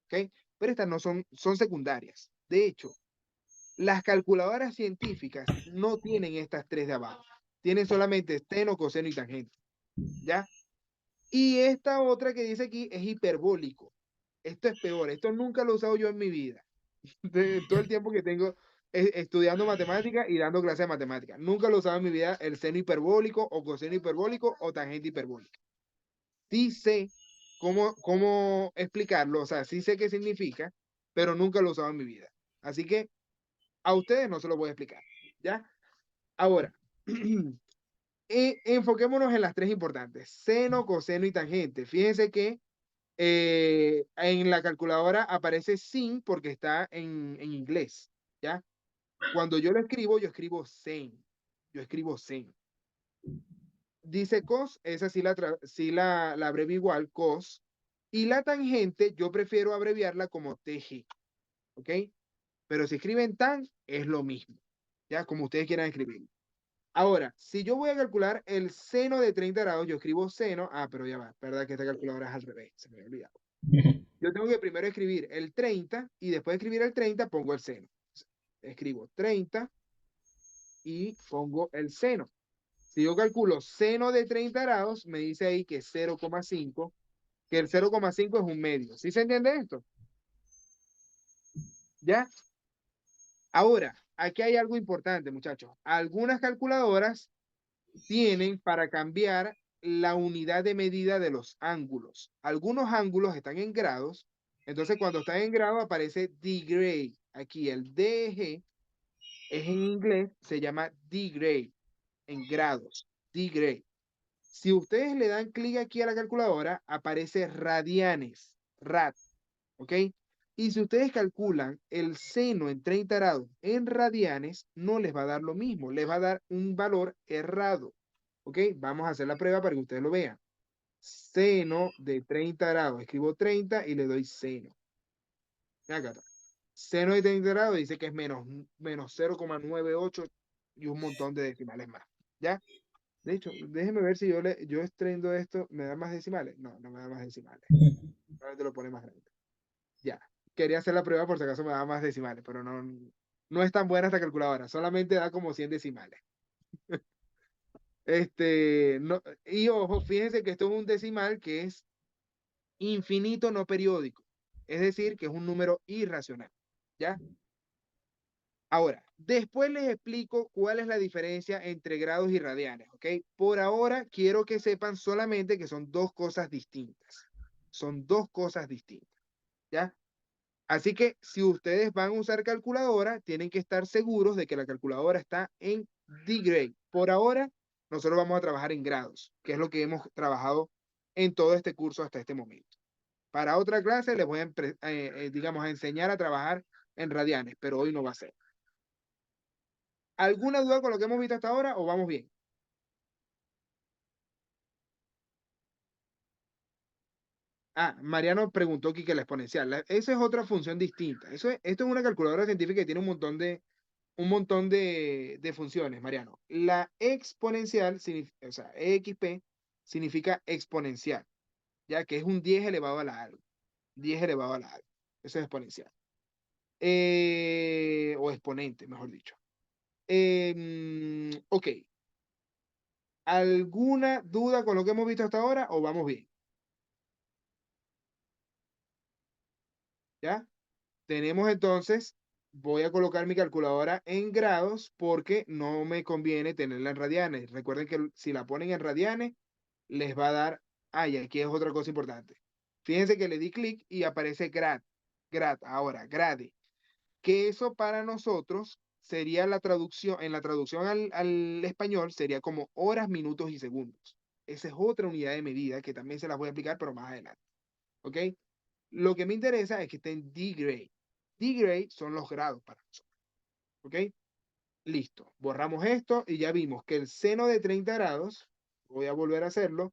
¿ok? Pero estas no son secundarias. De hecho, las calculadoras científicas no tienen estas tres de abajo. Tienen solamente seno, coseno y tangente. ¿Ya? Y esta otra que dice aquí es hiperbólico. Esto es peor. Esto nunca lo he usado yo en mi vida. De todo el tiempo que tengo estudiando matemáticas y dando clases de matemáticas. Nunca lo he usado en mi vida el seno hiperbólico o coseno hiperbólico o tangente hiperbólica. Sí sé cómo explicarlo, o sea, sí sé qué significa, pero nunca lo he usado en mi vida. Así que a ustedes no se lo voy a explicar. ¿Ya? Ahora, enfoquémonos en las tres importantes, seno, coseno y tangente. Fíjense que en la calculadora aparece sin porque está en inglés, ¿ya? Cuando yo lo escribo, yo escribo sen. Yo escribo sen. Dice cos, esa sí la abrevio igual, cos. Y la tangente, yo prefiero abreviarla como TG, ¿ok? Pero si escriben tan, es lo mismo, ¿ya? Como ustedes quieran escribir. Ahora, si yo voy a calcular el seno de 30 grados, yo escribo seno. Ah, pero ya va, verdad que esta calculadora es al revés, se me había olvidado. Yo tengo que primero escribir el 30 y después de escribir el 30 pongo el seno. Escribo 30 y pongo el seno. Si yo calculo seno de 30 grados, me dice ahí que 0,5, que el 0,5 es un medio. ¿Sí se entiende esto? ¿Ya? Ahora, aquí hay algo importante, muchachos. Algunas calculadoras tienen para cambiar la unidad de medida de los ángulos. Algunos ángulos están en grados, entonces cuando están en grado aparece degrade. Aquí el DG es en inglés, se llama degrade, en grados, degrade. Si ustedes le dan clic aquí a la calculadora, aparece radianes, rad, ¿ok? Y si ustedes calculan el seno en 30 grados en radianes, no les va a dar lo mismo, les va a dar un valor errado. ¿Ok? Vamos a hacer la prueba para que ustedes lo vean. Seno de 30 grados. Escribo 30 y le doy seno. Acá está. Seno de 30 grados dice que es menos 0,98 y un montón de decimales más. ¿Ya? De hecho, déjenme ver si yo extrendo esto, ¿me da más decimales? No, no me da más decimales. Ahora te lo pone más grande. Ya. Quería hacer la prueba por si acaso me da más decimales, pero no es tan buena esta calculadora. Solamente da como 100 decimales. No, y ojo, fíjense que esto es un decimal que es infinito no periódico, es decir, que es un número irracional, ¿ya? Ahora, después les explico cuál es la diferencia entre grados y radianes, ¿ok? Por ahora quiero que sepan solamente que son dos cosas distintas. Son dos cosas distintas, ¿ya? Así que si ustedes van a usar calculadora, tienen que estar seguros de que la calculadora está en D-grade. Por ahora, nosotros vamos a trabajar en grados, que es lo que hemos trabajado en todo este curso hasta este momento. Para otra clase les voy a, digamos, a enseñar a trabajar en radianes, pero hoy no va a ser. ¿Alguna duda con lo que hemos visto hasta ahora o vamos bien? Ah, Mariano preguntó aquí que la exponencial. Esa es otra función distinta. Esto es una calculadora científica que tiene un montón de funciones, Mariano. La exponencial, o sea, EXP, significa exponencial, ya que es un 10 elevado a la algo. 10 elevado a la algo. Eso es exponencial. O exponente, mejor dicho. Ok. ¿Alguna duda con lo que hemos visto hasta ahora o vamos bien? ¿Ya? Tenemos entonces, voy a colocar mi calculadora en grados porque no me conviene tenerla en radianes. Recuerden que si la ponen en radianes, les va a dar, y aquí es otra cosa importante. Fíjense que le di clic y aparece ahora, grade, que eso para nosotros sería la traducción, en la traducción al español sería como horas, minutos y segundos. Esa es otra unidad de medida que también se las voy a explicar, pero más adelante. ¿Ok? Lo que me interesa es que estén D-grade. D-grade son los grados para nosotros. ¿Ok? Listo. Borramos esto y ya vimos que el seno de 30 grados, voy a volver a hacerlo,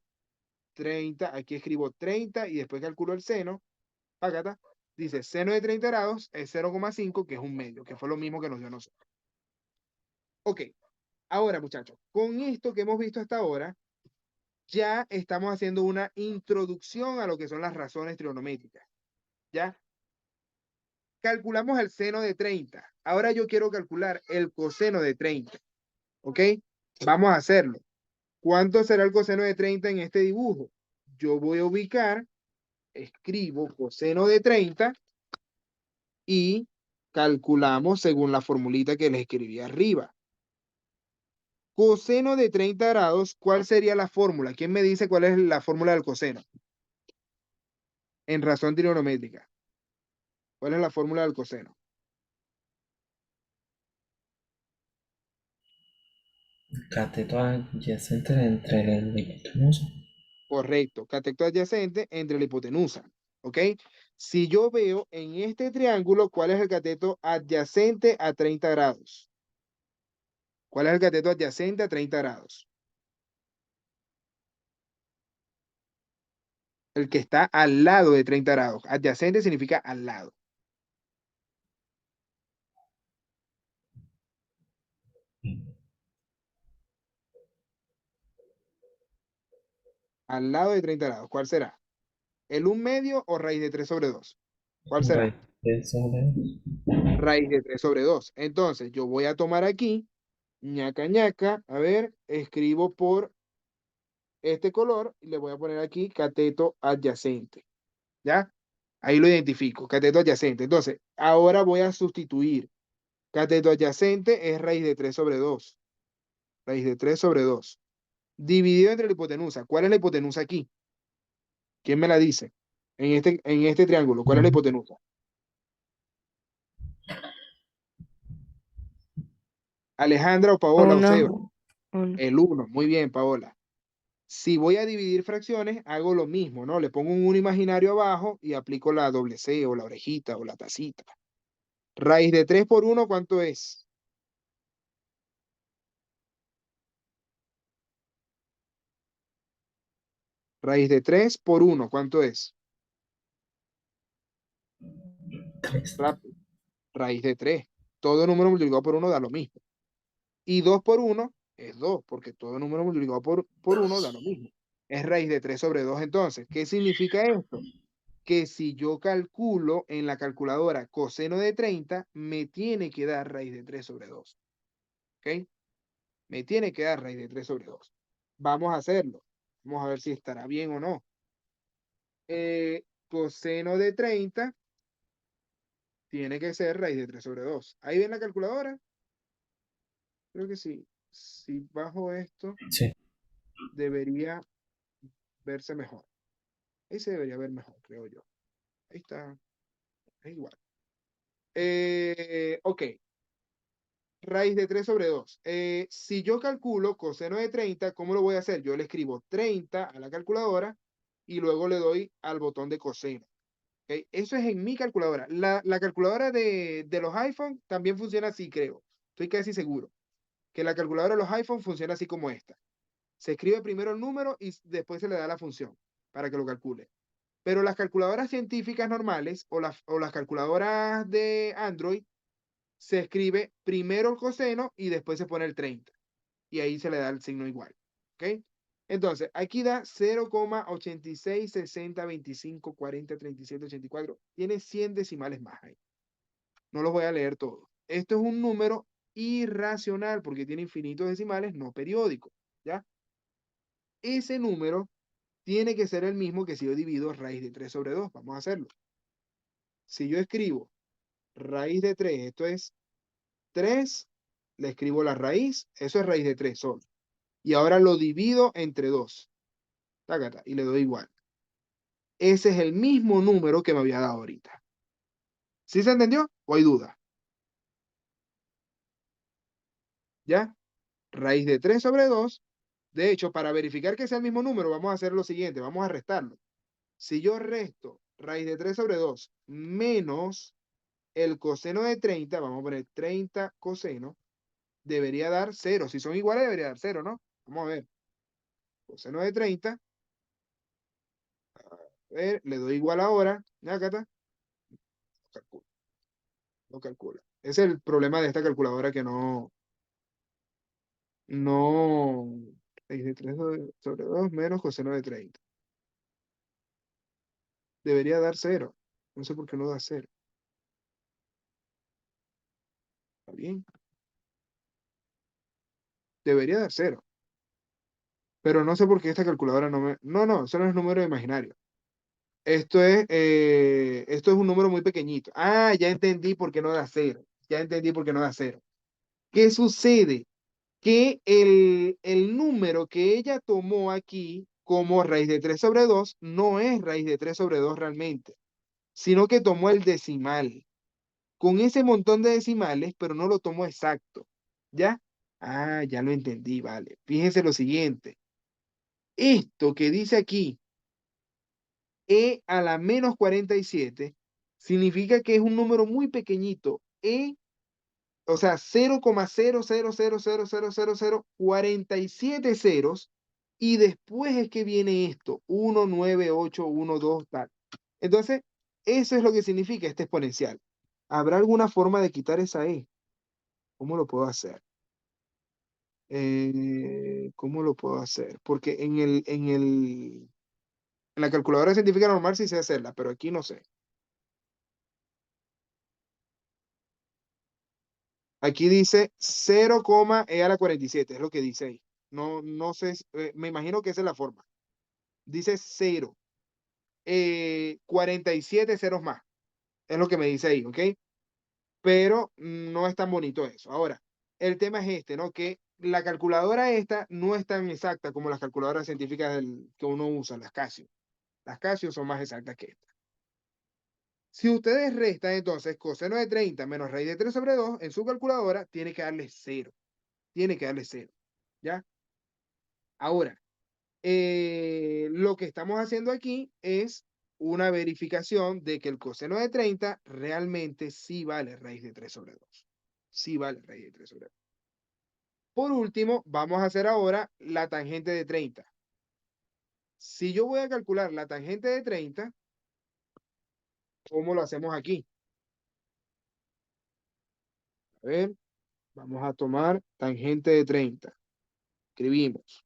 30, aquí escribo 30 y después calculo el seno, acá dice seno de 30 grados es 0,5, que es un medio, que fue lo mismo que nos dio a nosotros. Ok, ahora muchachos, con esto que hemos visto hasta ahora, ya estamos haciendo una introducción a lo que son las razones trigonométricas. ¿Ya? Calculamos el seno de 30. Ahora yo quiero calcular el coseno de 30. ¿Ok? Vamos a hacerlo. ¿Cuánto será el coseno de 30 en este dibujo? Yo voy a ubicar, escribo coseno de 30 y calculamos según la formulita que les escribí arriba. Coseno de 30 grados, ¿cuál sería la fórmula? ¿Quién me dice cuál es la fórmula del coseno? En razón trigonométrica. ¿Cuál es la fórmula del coseno? Cateto adyacente entre el hipotenusa. Correcto, cateto adyacente entre la hipotenusa. ¿Ok? Si yo veo en este triángulo, ¿cuál es el cateto adyacente a 30 grados? ¿Cuál es el cateto adyacente a 30 grados? El que está al lado de 30 grados. Adyacente significa al lado. Al lado de 30 grados. ¿Cuál será? ¿El 1 medio o raíz de 3 sobre 2? ¿Cuál será? Raíz sobre Raíz de 3 sobre 2. Entonces, yo voy a tomar aquí, ñaca ñaca, a ver, escribo por este color y le voy a poner aquí cateto adyacente. ¿Ya? Ahí lo identifico, cateto adyacente. Entonces, ahora voy a sustituir. Cateto adyacente es raíz de 3 sobre 2. Raíz de 3 sobre 2. Dividido entre la hipotenusa. ¿Cuál es la hipotenusa aquí? ¿Quién me la dice? En este triángulo, ¿cuál es la hipotenusa? Alejandra o Paola o Seba. Uno, uno. El 1. Muy bien, Paola. Si voy a dividir fracciones, hago lo mismo, ¿no? Le pongo un 1 imaginario abajo y aplico la doble C o la orejita o la tacita. Raíz de 3 por 1, ¿cuánto es? Raíz de 3 por 1, ¿cuánto es? 3. Rápido. Raíz de 3. Todo número multiplicado por 1 da lo mismo. Y 2 por 1 es 2, porque todo número multiplicado por 1 da lo mismo. Es raíz de 3 sobre 2 entonces. ¿Qué significa esto? Que si yo calculo en la calculadora coseno de 30, me tiene que dar raíz de 3 sobre 2. ¿Ok? Me tiene que dar raíz de 3 sobre 2. Vamos a hacerlo. Vamos a ver si estará bien o no. Coseno de 30 tiene que ser raíz de 3 sobre 2. ¿Ahí ven la calculadora? Creo que sí. Si bajo esto, Sí. debería verse mejor. Ahí se debería ver mejor, creo yo. Ahí está. Es igual. Ok. Raíz de 3 sobre 2. Si yo calculo coseno de 30, ¿cómo lo voy a hacer? Yo le escribo 30 a la calculadora y luego le doy al botón de coseno. ¿Ok? Eso es en mi calculadora. La calculadora de los iPhone también funciona así, creo. Estoy casi seguro que la calculadora de los iPhone funciona así como esta. Se escribe primero el número y después se le da la función para que lo calcule. Pero las calculadoras científicas normales o las calculadoras de Android se escribe primero el coseno y después se pone el 30. Y ahí se le da el signo igual. ¿Ok? Entonces, aquí da 0,86, 60, 25, 40, 37, 84. Tiene 100 decimales más ahí. No los voy a leer todos. Esto es un número irracional porque tiene infinitos decimales no periódicos. ¿Ya? Ese número tiene que ser el mismo que si yo divido raíz de 3 sobre 2. Vamos a hacerlo. Si yo escribo raíz de 3, esto es 3, le escribo la raíz, eso es raíz de 3 solo. Y ahora lo divido entre 2. Tácata, y le doy igual. Ese es el mismo número que me había dado ahorita. ¿Sí se entendió? ¿O hay duda? ¿Ya? Raíz de 3 sobre 2. De hecho, para verificar que sea el mismo número, vamos a hacer lo siguiente. Vamos a restarlo. Si yo resto raíz de 3 sobre 2 menos el coseno de 30, vamos a poner 30 coseno, debería dar 0. Si son iguales, debería dar 0, ¿no? Vamos a ver. Coseno de 30. A ver, le doy igual ahora. Acá está. Lo calcula. Lo calcula. Ese es el problema de esta calculadora que no, raíz de 3 sobre 2 menos coseno de 30. Debería dar 0. No sé por qué no da 0. ¿Está bien? Debería dar 0. Pero no sé por qué esta calculadora no me... No, no, eso no es número imaginario. Esto es un número muy pequeñito. Ah, ya entendí por qué no da 0. Ya entendí por qué no da 0. ¿Qué sucede? Que el número que ella tomó aquí como raíz de 3 sobre 2 no es raíz de 3 sobre 2 realmente, sino que tomó el decimal con ese montón de decimales, pero no lo tomó exacto. ¿Ya? Ah, ya lo entendí, vale. Fíjense lo siguiente. Esto que dice aquí, a la menos 47, significa que es un número muy pequeñito. O sea, 0,000000047 ceros, y después es que viene esto, 1, 9, 8, 1, 2, tal. Entonces, eso es lo que significa este exponencial. ¿Habrá alguna forma de quitar esa E? ¿Cómo lo puedo hacer? ¿Cómo lo puedo hacer? Porque en la calculadora científica normal sí sé hacerla, pero aquí no sé. Aquí dice 0, e a la 47, es lo que dice ahí. No, no sé, me imagino que esa es la forma. Dice 0, 47 ceros más, es lo que me dice ahí, ¿ok? Pero no es tan bonito eso. Ahora, el tema es este, ¿no? Que la calculadora esta no es tan exacta como las calculadoras científicas que uno usa, las Casio. Las Casio son más exactas que esta. Si ustedes restan entonces coseno de 30 menos raíz de 3 sobre 2 en su calculadora, tiene que darle 0. Tiene que darle 0. ¿Ya? Ahora, lo que estamos haciendo aquí es una verificación de que el coseno de 30 realmente sí vale raíz de 3 sobre 2. Sí vale raíz de 3 sobre 2. Por último, vamos a hacer ahora la tangente de 30. Si yo voy a calcular la tangente de 30, ¿cómo lo hacemos aquí? A ver, vamos a tomar tangente de 30. Escribimos.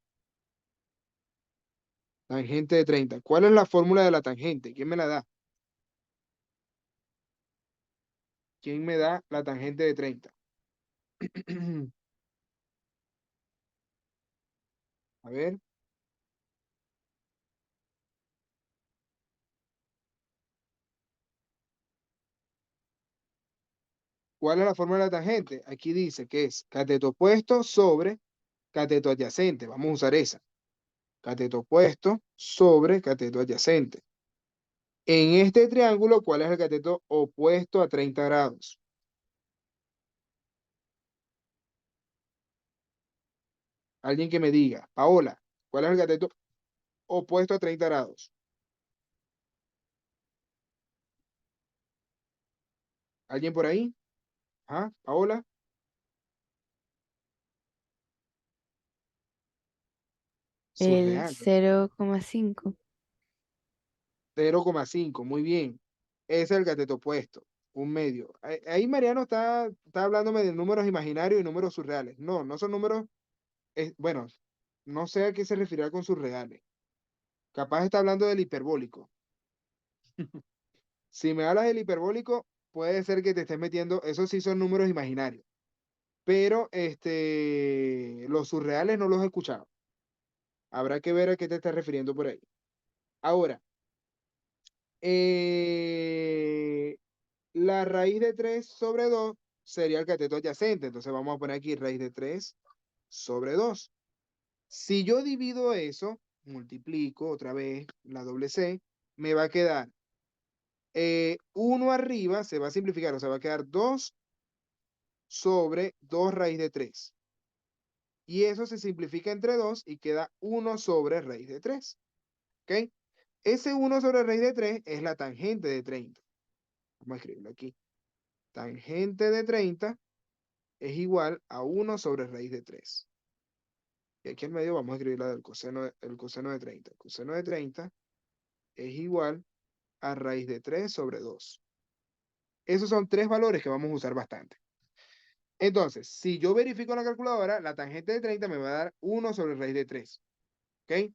Tangente de 30. ¿Cuál es la fórmula de la tangente? ¿Quién me la da? ¿Quién me da la tangente de 30? A ver. ¿Cuál es la forma de la tangente? Aquí dice que es cateto opuesto sobre cateto adyacente. Vamos a usar esa. Cateto opuesto sobre cateto adyacente. En este triángulo, ¿cuál es el cateto opuesto a 30 grados? Alguien que me diga, Paola, ¿cuál es el cateto opuesto a 30 grados? ¿Alguien por ahí? Ajá, Paola, El surreal. 0,5. 0,5, muy bien. Ese es el cateto opuesto, un medio. Ahí Mariano está hablándome de números imaginarios y números surreales. No, no son números, bueno, no sé a qué se referirá con surreales. Capaz está hablando del hiperbólico. Si me hablas del hiperbólico, puede ser que te estés metiendo, esos sí son números imaginarios. Pero los surreales no los he escuchado. Habrá que ver a qué te estás refiriendo por ahí. Ahora, eh, la raíz de 3 sobre 2 sería el cateto adyacente. Entonces vamos a poner aquí raíz de 3 sobre 2. Si yo divido eso, multiplico otra vez la doble C, me va a quedar 1 arriba, se va a simplificar, o sea, va a quedar 2 sobre 2 raíz de 3. Y eso se simplifica entre 2 y queda 1 sobre raíz de 3. ¿Ok? Ese 1 sobre raíz de 3 es la tangente de 30. Vamos a escribirlo aquí. Tangente de 30 es igual a 1 sobre raíz de 3. Y aquí en medio vamos a escribir la del coseno, el coseno de 30. El coseno de 30 es igual a raíz de 3 sobre 2. Esos son tres valores que vamos a usar bastante. Entonces, si yo verifico en la calculadora, la tangente de 30 me va a dar 1 sobre raíz de 3. ¿Ok?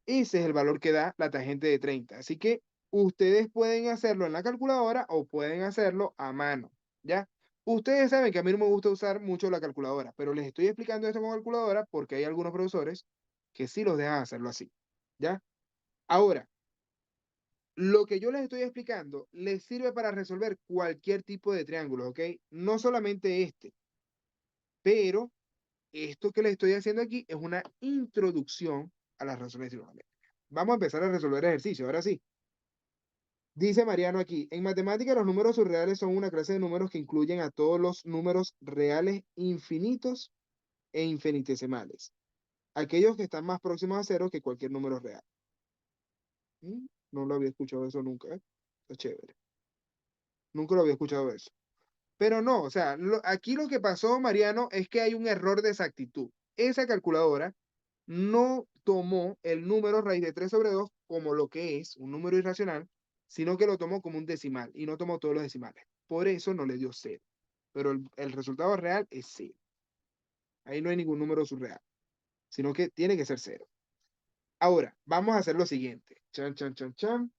Ese es el valor que da la tangente de 30. Así que ustedes pueden hacerlo en la calculadora o pueden hacerlo a mano. ¿Ya? Ustedes saben que a mí no me gusta usar mucho la calculadora, pero les estoy explicando esto con calculadora porque hay algunos profesores que sí los dejan hacerlo así. ¿Ya? Ahora, lo que yo les estoy explicando les sirve para resolver cualquier tipo de triángulo, ¿ok? No solamente este, pero esto que les estoy haciendo aquí es una introducción a las razones trigonométricas. Vamos a empezar a resolver ejercicio, ahora sí. Dice Mariano aquí, en matemática los números surreales son una clase de números que incluyen a todos los números reales infinitos e infinitesimales, aquellos que están más próximos a cero que cualquier número real. No lo había escuchado eso nunca, ¿eh? Está chévere. Nunca lo había escuchado eso. Pero no, o sea, aquí lo que pasó, Mariano, es que hay un error de exactitud. Esa calculadora no tomó el número raíz de 3 sobre 2 como lo que es un número irracional, sino que lo tomó como un decimal y no tomó todos los decimales. Por eso no le dio cero. Pero el resultado real es cero. Ahí no hay ningún número surreal, sino que tiene que ser cero. Ahora, vamos a hacer lo siguiente. Chan, chan, chan, chan.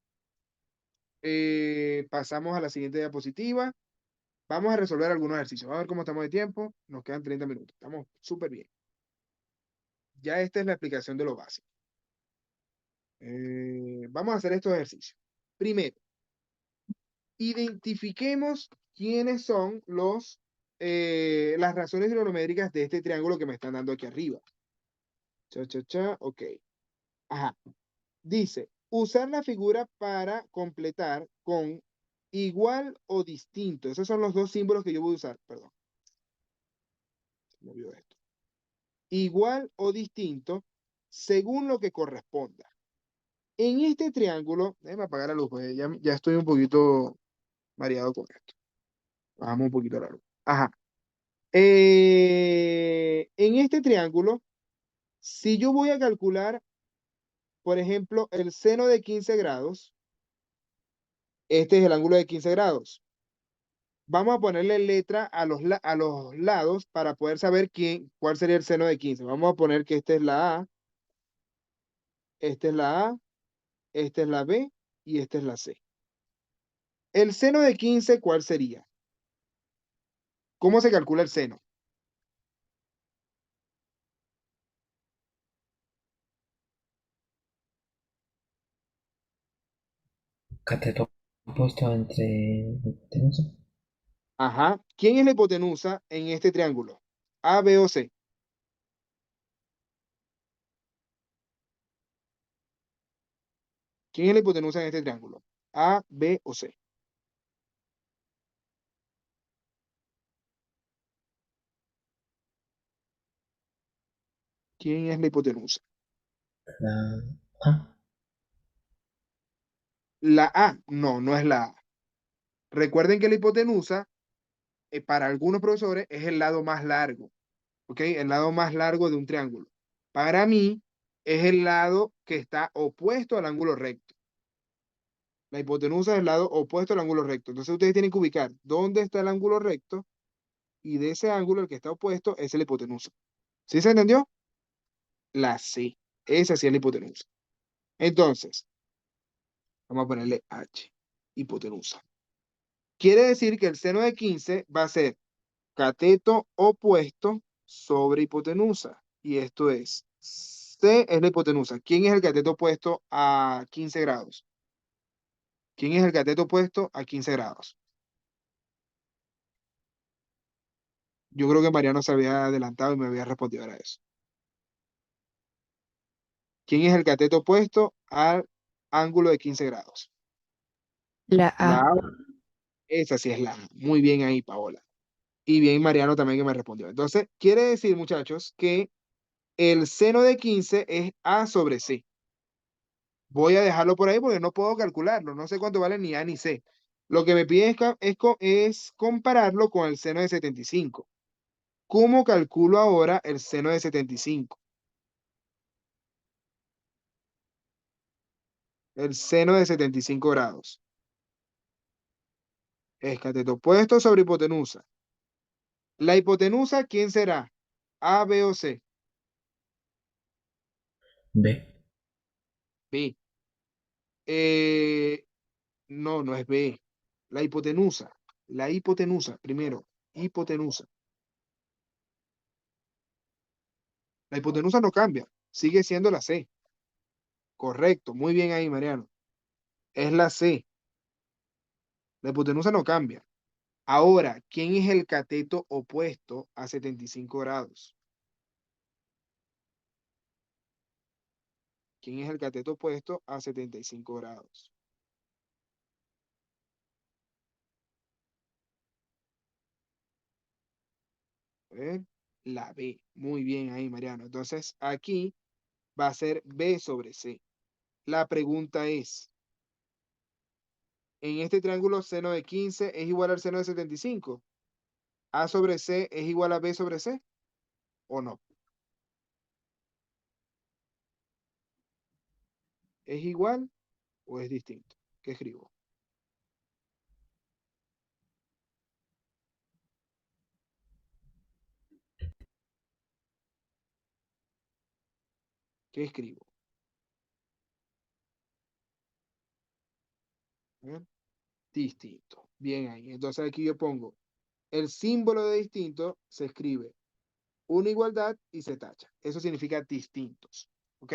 Pasamos a la siguiente diapositiva. Vamos a resolver algunos ejercicios. Vamos a ver cómo estamos de tiempo. Nos quedan 30 minutos. Estamos súper bien. Ya esta es la explicación de lo básico. Vamos a hacer estos ejercicios. Primero, identifiquemos quiénes son las razones trigonométricas de este triángulo que me están dando aquí arriba. Cha, cha, cha, ok. Ajá. Dice, usar la figura para completar con igual o distinto. Esos son los dos símbolos que yo voy a usar. Perdón, se me olvidó esto. Igual o distinto según lo que corresponda. En este triángulo, déjame apagar la luz, porque ya estoy un poquito mareado con esto. Bajamos un poquito la luz. Ajá. En este triángulo, si yo voy a calcular, por ejemplo, el seno de 15 grados, este es el ángulo de 15 grados. Vamos a ponerle letra a los lados para poder saber cuál sería el seno de 15. Vamos a poner que esta es la A, esta es la A, esta es la B y esta es la C. El seno de 15, ¿cuál sería? ¿Cómo se calcula el seno? Cateto opuesto entre tenso. Ajá. ¿Quién es la hipotenusa en este triángulo? A, B o C. ¿Quién es la hipotenusa en este triángulo? A, B o C. ¿Quién es la hipotenusa? La A. La A. No, no es la A. Recuerden que la hipotenusa, para algunos profesores, es el lado más largo. ¿Ok? El lado más largo de un triángulo. Para mí, es el lado que está opuesto al ángulo recto. La hipotenusa es el lado opuesto al ángulo recto. Entonces ustedes tienen que ubicar dónde está el ángulo recto y de ese ángulo el que está opuesto es la hipotenusa. ¿Sí se entendió? La C. Esa sí es la hipotenusa. Entonces, vamos a ponerle H, hipotenusa. Quiere decir que el seno de 15 va a ser cateto opuesto sobre hipotenusa. Y esto es, C es la hipotenusa. ¿Quién es el cateto opuesto a 15 grados? ¿Quién es el cateto opuesto a 15 grados? Yo creo que Mariano se había adelantado y me había respondido a eso. ¿Quién es el cateto opuesto al ángulo de 15 grados? La La A. A, esa sí es la A. Muy bien ahí, Paola. Y bien Mariano también que me respondió. Entonces, quiere decir, muchachos, que el seno de 15 es A sobre C. Voy a dejarlo por ahí porque no puedo calcularlo. No sé cuánto vale ni A ni C. Lo que me piden es compararlo con el seno de 75. ¿Cómo calculo ahora el seno de 75? El seno de 75 grados. Es cateto opuesto sobre hipotenusa. La hipotenusa, ¿quién será? ¿A, B o C? B. B. Eh, no, no es B. La hipotenusa. La hipotenusa, primero. Hipotenusa. La hipotenusa no cambia. Sigue siendo la C. Correcto. Muy bien ahí, Mariano. Es la C. La hipotenusa no cambia. Ahora, ¿quién es el cateto opuesto a 75 grados? ¿Quién es el cateto opuesto a 75 grados? A ver, la B. Muy bien ahí, Mariano. Entonces, aquí va a ser B sobre C. La pregunta es, en este triángulo seno de 15 es igual al seno de 75. ¿A sobre C es igual a B sobre C o no? ¿Es igual o es distinto? ¿Qué escribo? ¿Qué escribo? ¿Eh? Distinto. Bien ahí. Entonces aquí yo pongo el símbolo de distinto, se escribe una igualdad y se tacha. Eso significa distintos. ¿Ok?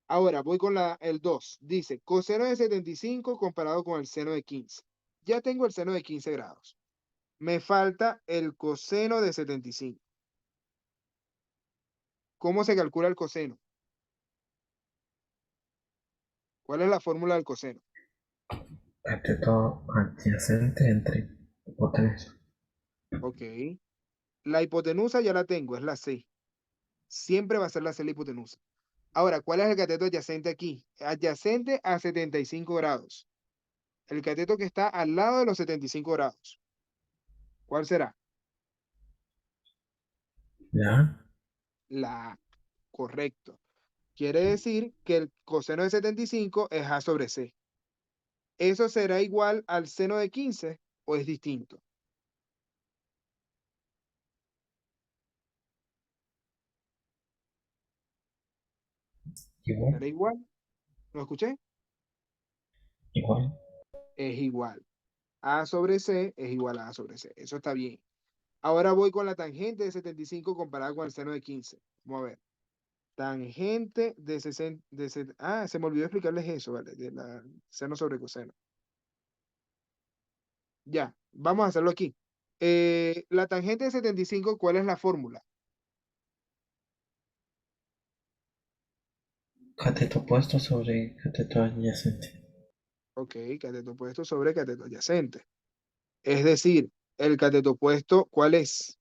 Ahora voy con el 2. Dice coseno de 75 comparado con el seno de 15. Ya tengo el seno de 15 grados. Me falta el coseno de 75. ¿Cómo se calcula el coseno? ¿Cuál es la fórmula del coseno? Cateto adyacente entre hipotenusa. Ok. La hipotenusa ya la tengo, es la C. Siempre va a ser la C la hipotenusa. Ahora, ¿cuál es el cateto adyacente aquí? Adyacente a 75 grados. El cateto que está al lado de los 75 grados. ¿Cuál será? La La A. Correcto. Quiere decir que el coseno de 75 es A sobre C. ¿Eso será igual al seno de 15 o es distinto? igual. ¿Será igual? ¿Lo escuché? Igual. Es igual. A sobre C es igual a A sobre C. Eso está bien. Ahora voy con la tangente de 75 comparada con el seno de 15. Vamos a ver. Tangente de 60. Se me olvidó explicarles eso, ¿vale? De la seno sobre coseno. Ya, vamos a hacerlo aquí. La tangente de 75, ¿cuál es la fórmula? Cateto opuesto sobre cateto adyacente. Ok, cateto opuesto sobre cateto adyacente. Es decir, el cateto opuesto, ¿cuál es?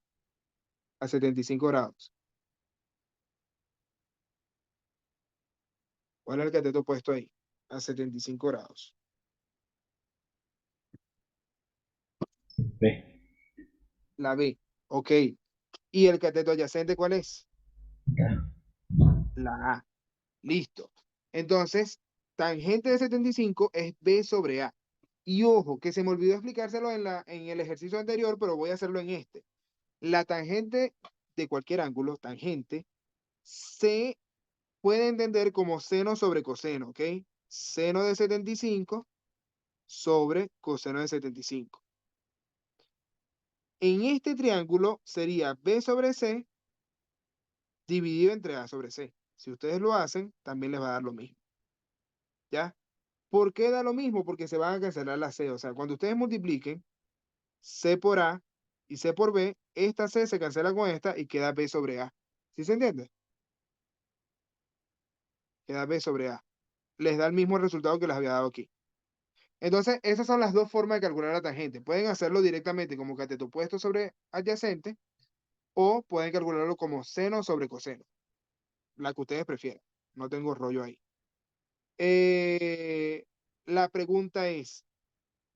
A 75 grados. ¿Cuál es el cateto opuesto ahí? A 75 grados. B. La B. Ok. ¿Y el cateto adyacente cuál es? La. La A. Listo. Entonces, tangente de 75 es B sobre A. Y ojo, que se me olvidó explicárselo en el ejercicio anterior, pero voy a hacerlo en este. La tangente de cualquier ángulo, tangente, se puede entender como seno sobre coseno, ¿ok? Seno de 75 sobre coseno de 75. En este triángulo sería B sobre C dividido entre A sobre C. Si ustedes lo hacen, también les va a dar lo mismo, ¿ya? ¿Por qué da lo mismo? Porque se van a cancelar las C. O sea, cuando ustedes multipliquen C por A y C por B, esta C se cancela con esta y queda B sobre A. ¿Sí se entiende? Queda B sobre A. Les da el mismo resultado que les había dado aquí. Entonces, esas son las dos formas de calcular la tangente. Pueden hacerlo directamente como cateto opuesto sobre adyacente o pueden calcularlo como seno sobre coseno, la que ustedes prefieran. No tengo rollo ahí. Eh, la pregunta es,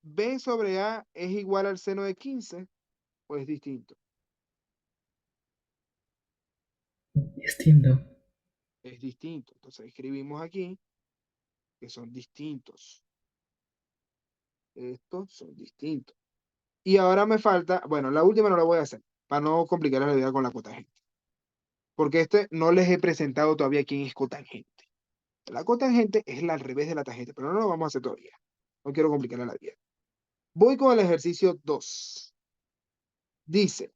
¿B sobre A es igual al seno de 15 o es distinto? Distinto. Es distinto. Entonces escribimos aquí que son distintos. Estos son distintos. Y ahora me falta, bueno, la última no la voy a hacer, para no complicar la vida con la cotangente. Porque este no les he presentado todavía quién es cotangente. La cotangente es la al revés de la tangente, pero no lo vamos a hacer todavía. No quiero complicar la vida. Voy con el ejercicio 2. Dice,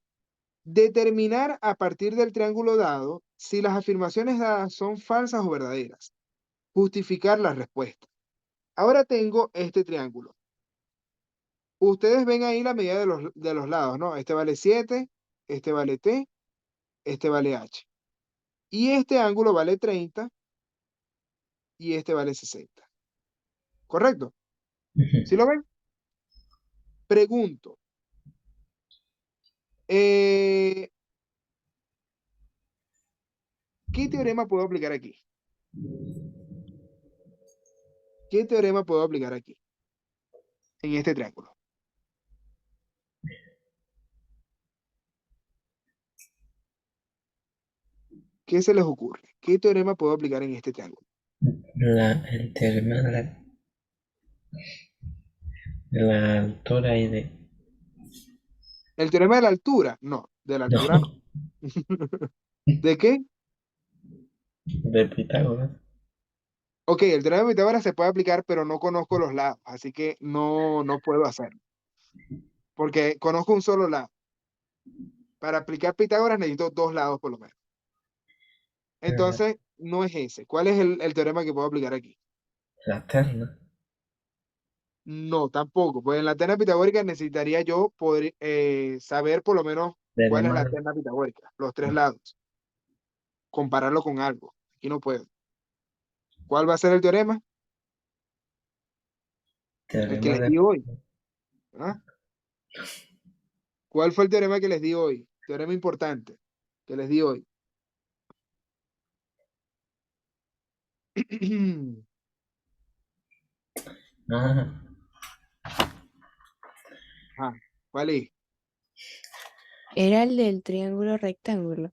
determinar a partir del triángulo dado si las afirmaciones dadas son falsas o verdaderas. Justificar la respuesta. Ahora tengo este triángulo. Ustedes ven ahí la medida de los lados, ¿no? Este vale 7, este vale T, este vale H. Y este ángulo vale 30 y este vale 60. ¿Correcto? ¿Sí lo ven? Pregunto. eh, ¿Qué teorema puedo aplicar aquí? ¿Qué teorema puedo aplicar aquí? En este triángulo. ¿Qué se les ocurre? ¿Qué teorema puedo aplicar en este triángulo? El teorema de la altura y de. ¿El teorema de la altura? No, de la altura no. No, ¿De qué? de Pitágoras. Ok, el teorema de Pitágoras se puede aplicar, pero no conozco los lados, así que no puedo hacerlo. Porque conozco un solo lado. Para aplicar Pitágoras necesito dos lados por lo menos. La, Entonces, no es ese. ¿Cuál es el teorema que puedo aplicar aquí? la terna. No, tampoco. Pues en la terna pitagórica necesitaría yo poder saber por lo menos cuál es la Teorema, terna pitagórica, los tres lados, compararlo con algo. Aquí no puedo. ¿Cuál va a ser el teorema? El que teorema les de. di hoy. ¿Ah? ¿Cuál fue el teorema que les di hoy? Teorema importante que les di hoy. Ah, Ajá. ¿Cuál es? Era el del triángulo rectángulo.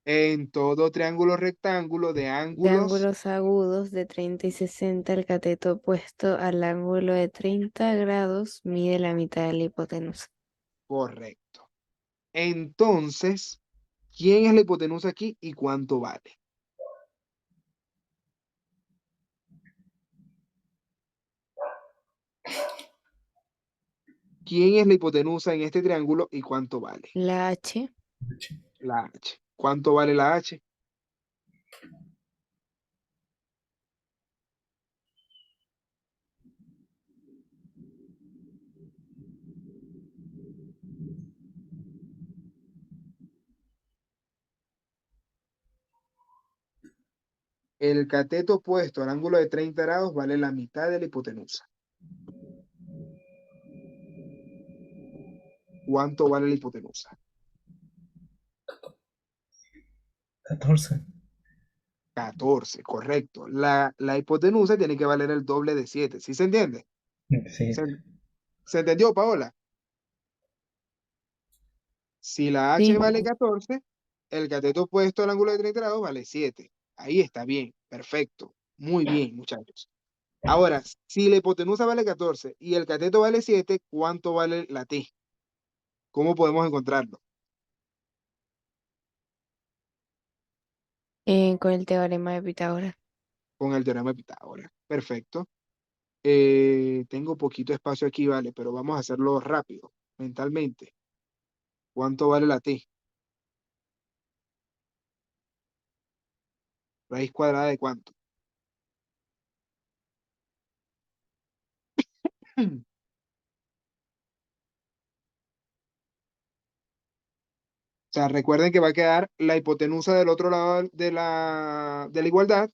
En todo triángulo rectángulo de De ángulos, ángulos agudos de 30 y 60, el cateto opuesto al ángulo de 30 grados mide la mitad de la hipotenusa. correcto. Entonces, ¿quién es la hipotenusa aquí y cuánto vale? ¿Quién es la hipotenusa en este triángulo y cuánto vale? La H, La H. ¿Cuánto vale la H? El cateto opuesto al ángulo de 30 grados vale la mitad de la hipotenusa. ¿Cuánto vale la hipotenusa? 14. 14, correcto. La hipotenusa tiene que valer el doble de 7. ¿Sí se entiende? Sí. ¿Se, se entendió, Paola? Si la h Sí. vale 14, el cateto opuesto al ángulo de 30 grados vale 7. Ahí está bien, perfecto. Muy bien, muchachos. Ahora, si la hipotenusa vale 14 y el cateto vale 7, ¿cuánto vale la t? ¿Cómo podemos encontrarlo? Con el teorema de Pitágoras. Con el teorema de Pitágoras. Perfecto. Tengo poquito espacio aquí, vale, pero vamos a hacerlo rápido, mentalmente. ¿Cuánto vale la t? ¿Raíz cuadrada de cuánto? O sea, recuerden que va a quedar la hipotenusa del otro lado de la igualdad,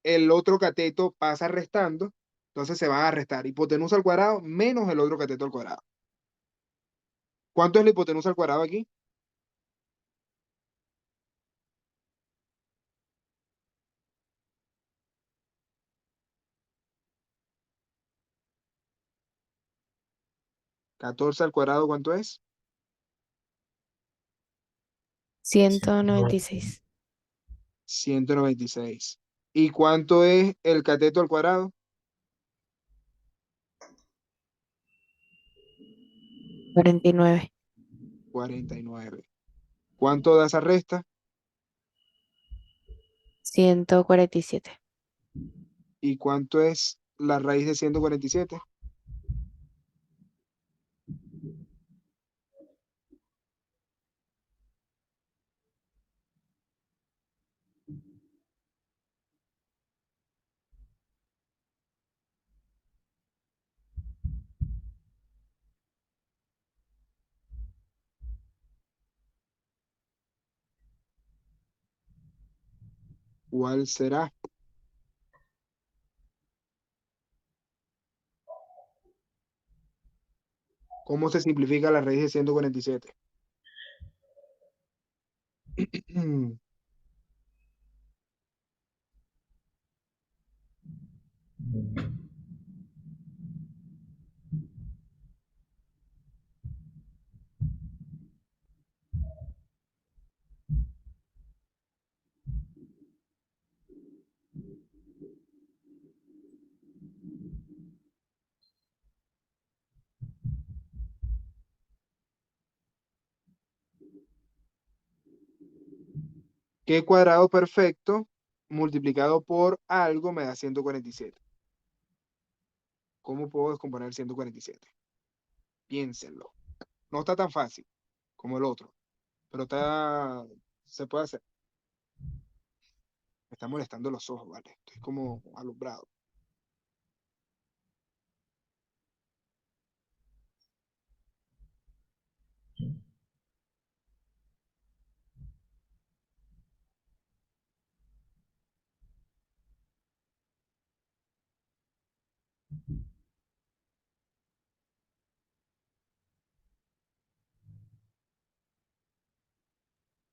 el otro cateto pasa restando, entonces se van a restar hipotenusa al cuadrado menos el otro cateto al cuadrado. ¿Cuánto es la hipotenusa al cuadrado aquí? 14 al cuadrado, ¿cuánto es? 196. 196. ¿Y cuánto es el cateto al cuadrado? 49. 49. ¿Cuánto da esa resta? 147. ¿Y cuánto es la raíz de 147? ¿Cuál será? ¿Cómo se simplifica la raíz de 147? ¿Qué cuadrado perfecto multiplicado por algo me da 147? ¿Cómo puedo descomponer 147? Piénsenlo. No está tan fácil como el otro, pero se puede hacer. Me están molestando los ojos, ¿vale? Estoy como alumbrado.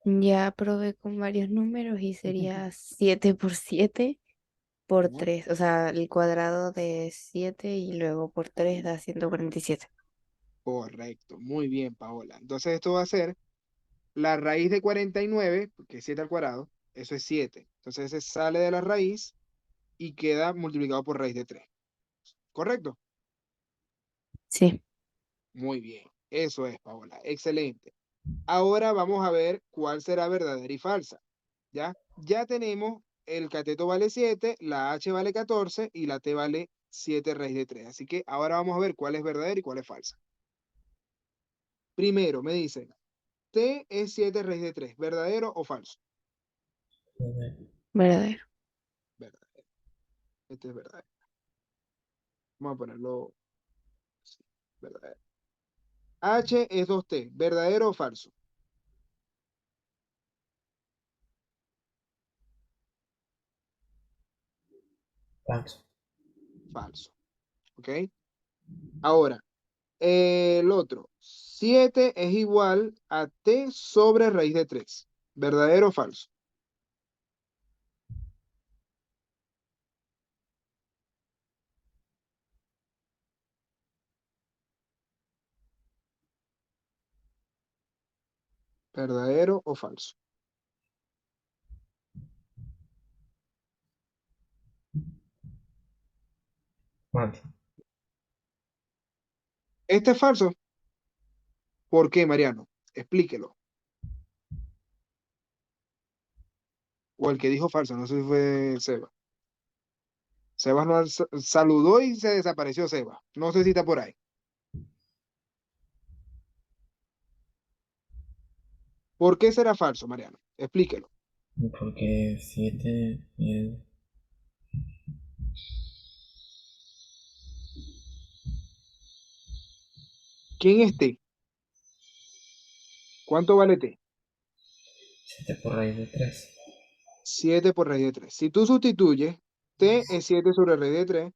Ya probé con varios números y sería 7 por 7 por ¿Ya? 3. O sea, el cuadrado de 7 y luego por 3 da 147. Correcto, muy bien, Paola. Entonces esto va a ser la raíz de 49, que es 7 al cuadrado, eso es 7. Entonces ese sale de la raíz y queda multiplicado por raíz de 3. ¿Correcto? Sí. Muy bien, eso es, Paola. Excelente. Ahora vamos a ver cuál será verdadera y falsa. ¿Ya? Ya tenemos el cateto vale 7, la h vale 14 y la t vale 7 raíz de 3. Así que ahora vamos a ver cuál es verdadera y cuál es falsa. Primero, me dicen, t es 7 raíz de 3, ¿verdadero o falso? Verdadero. Verdadero. Este es verdadero. Vamos a ponerlo así, verdadero. H es 2t, ¿verdadero o falso? Falso. Falso. ¿Ok? Ahora, el otro. 7 es igual a t sobre raíz de 3. ¿Verdadero o falso? ¿Verdadero o falso? Falso. Este es falso. ¿Por qué, Mariano? Explíquelo. O el que dijo falso, no sé si fue Seba. Sebas no saludó y se desapareció Sebas. No sé si está por ahí. ¿Por qué será falso, Mariano? Explíquelo. Porque 7 es... ¿Quién es t? ¿Cuánto vale t? 7 por raíz de 3. 7 por raíz de 3. Si tú sustituyes, t es 7 sobre raíz de 3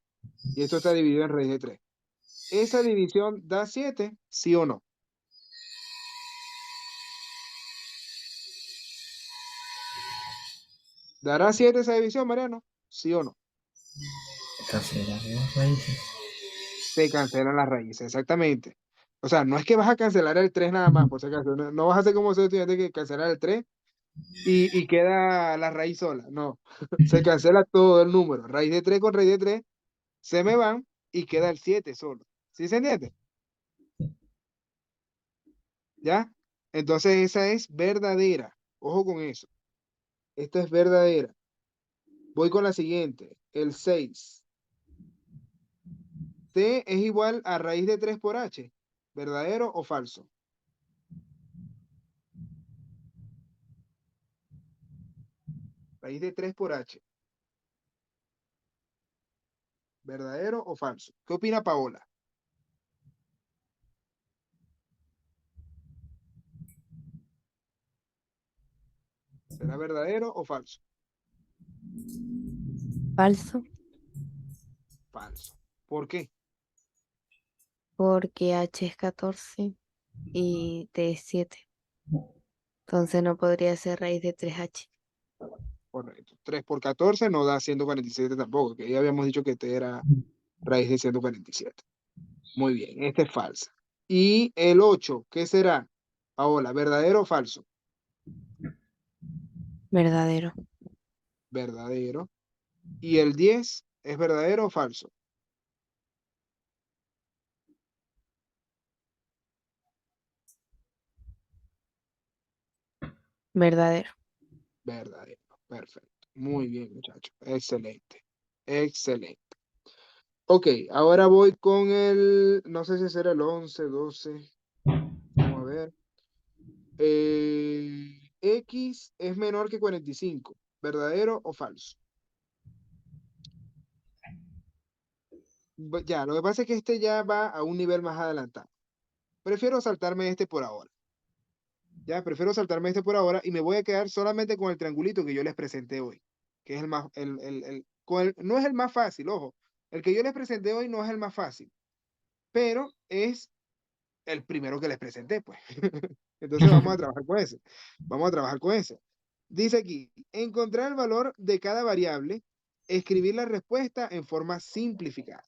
y esto está dividido en raíz de 3. ¿Esa división da 7? ¿Sí o no? ¿Dará 7 esa división, Mariano? ¿Sí o no? Cancelar las raíces. Se cancelan las raíces, exactamente. O sea, no es que vas a cancelar el 3 nada más, por si acaso. No, no vas a hacer como ese estudiante que cancelar el 3 y queda la raíz sola. No, se cancela todo el número. Raíz de 3 con raíz de 3 se me van y queda el 7 solo. ¿Sí se entiende? ¿Ya? Entonces esa es verdadera. Ojo con eso. Esta es verdadera. Voy con la siguiente. El 6. T es igual a raíz de 3 por H. ¿Verdadero o falso? Raíz de 3 por H. ¿Verdadero o falso? ¿Qué opina Paola? ¿Será verdadero o falso? Falso, Falso. ¿Por qué? porque H es 14 y T es 7. Entonces no podría ser raíz de 3H. Correcto. 3 por 14 no da 147 tampoco, que ya habíamos dicho que T era raíz de 147. Muy bien, esta es falsa. Y el 8, ¿qué será? Paola, ¿verdadero o falso? Verdadero, Verdadero. ¿Y el 10 es verdadero o falso? verdadero. Verdadero. Perfecto. Muy bien, muchachos. Excelente. Excelente. Ok, ahora voy con el, no sé si será el 11, 12. Vamos a ver. X es menor que 45. ¿Verdadero o falso? Ya, lo que pasa es que este ya va a un nivel más adelantado. Prefiero saltarme este por ahora. Ya, prefiero saltarme este por ahora y me voy a quedar solamente con el triangulito que yo les presenté hoy, que es el más, no es el más fácil, ojo. El que yo les presenté hoy no es el más fácil, pero es el primero que les presenté, pues. Entonces vamos a trabajar con ese. Vamos a trabajar con ese. Dice aquí, encontrar el valor de cada variable, escribir la respuesta en forma simplificada.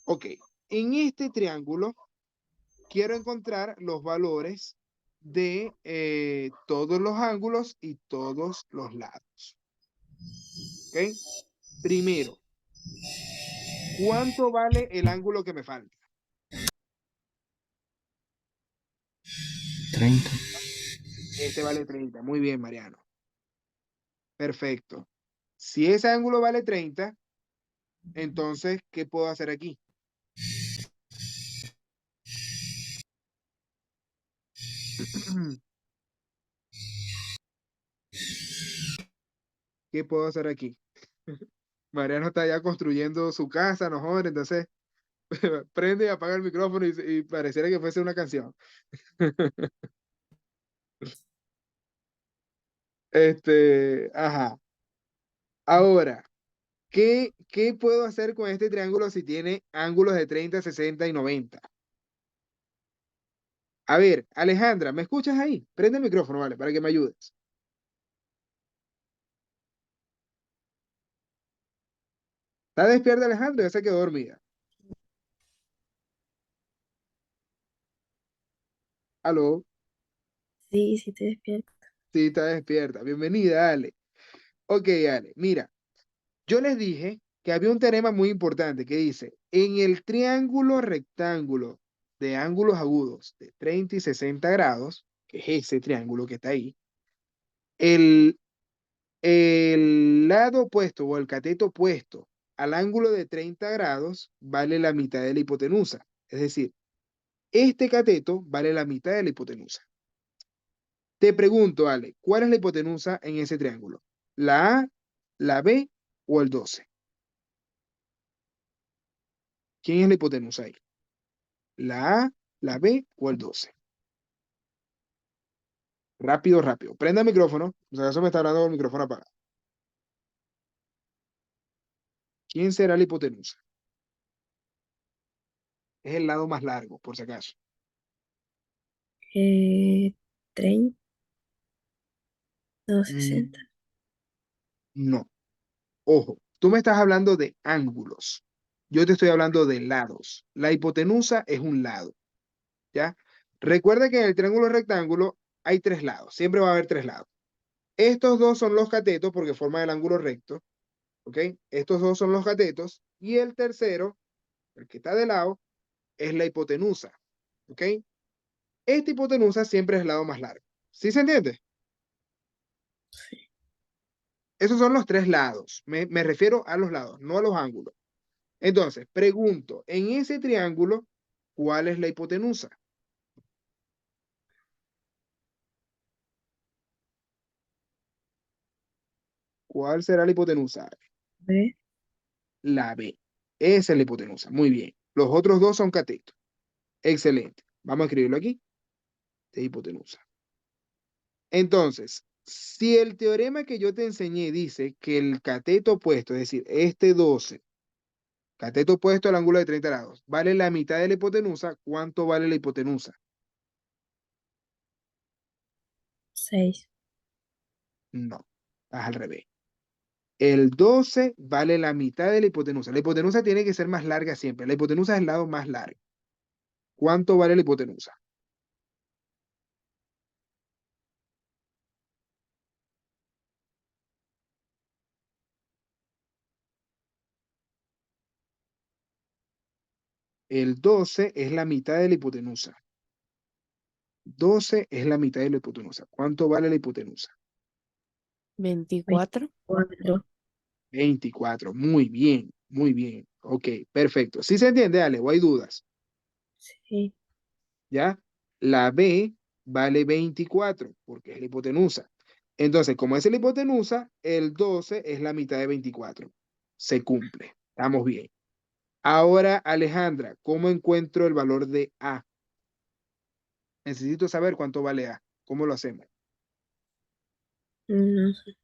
Ok, en este triángulo quiero encontrar los valores de todos los ángulos y todos los lados. ¿Ok? Primero, ¿cuánto vale el ángulo que me falta? 30. Este vale 30. Muy bien, Mariano. Perfecto. Si ese ángulo vale 30, entonces, ¿qué puedo hacer aquí? ¿Qué puedo hacer aquí? Mariano está ya construyendo su casa, no joder, entonces prende y apaga el micrófono y pareciera que fuese una canción. Ajá. Ahora, ¿Qué puedo hacer con este triángulo si tiene ángulos de 30, 60 y 90? A ver, Alejandra, ¿me escuchas ahí? Prende el micrófono, vale, para que me ayudes. ¿Está despierta Alejandra? Ya se quedó dormida. ¿Aló? Sí, sí te despierto. Sí, está despierta. Bienvenida, Ale. Ok, Ale, mira, yo les dije que había un teorema muy importante que dice, en el triángulo rectángulo de ángulos agudos de 30 y 60 grados, que es ese triángulo que está ahí, el, el lado opuesto o el cateto opuesto al ángulo de 30 grados vale la mitad de la hipotenusa. Es decir, este cateto vale la mitad de la hipotenusa. Te pregunto, Ale, ¿cuál es la hipotenusa en ese triángulo? ¿La A, la B o el 12? ¿Quién es la hipotenusa ahí? ¿La A, la B o el 12? Rápido, rápido. Prenda el micrófono. O sea, eso me está hablando con el micrófono apagado. ¿Quién será la hipotenusa? Es el lado más largo, por si acaso. Eh, 30, no, Mm, 60. no. Ojo, tú me estás hablando de ángulos. Yo te estoy hablando de lados. La hipotenusa es un lado, ¿ya? Recuerda que en el triángulo rectángulo hay tres lados. Siempre va a haber tres lados. Estos dos son los catetos porque forman el ángulo recto, ¿ok? Estos dos son los catetos y el tercero, el que está de lado, es la hipotenusa, ¿ok? Esta hipotenusa siempre es el lado más largo. ¿Sí se entiende? Esos son los tres lados. Me refiero a los lados, no a los ángulos. Entonces, pregunto, en ese triángulo, ¿cuál es la hipotenusa? ¿Cuál será la hipotenusa? ¿Ve? La B. Esa es la hipotenusa. Muy bien. Los otros dos son catetos. Excelente. Vamos a escribirlo aquí. De hipotenusa. Entonces, si el teorema que yo te enseñé dice que el cateto opuesto, es decir, este 12, cateto opuesto al ángulo de 30 grados, vale la mitad de la hipotenusa, ¿cuánto vale la hipotenusa? 6. No, es al revés. El 12 vale la mitad de la hipotenusa. La hipotenusa tiene que ser más larga siempre. La hipotenusa es el lado más largo. ¿Cuánto vale la hipotenusa? El 12 es la mitad de la hipotenusa. 12 es la mitad de la hipotenusa. ¿Cuánto vale la hipotenusa? 24. 4. 24. Muy bien, muy bien. Ok, perfecto. ¿Sí se entiende, Ale? ¿O hay dudas? Sí. ¿Ya? La B vale 24 porque es la hipotenusa. Entonces, como es la hipotenusa, el 12 es la mitad de 24. Se cumple. Estamos bien. Ahora, Alejandra, ¿cómo encuentro el valor de A? Necesito saber cuánto vale A. ¿Cómo lo hacemos? No sé.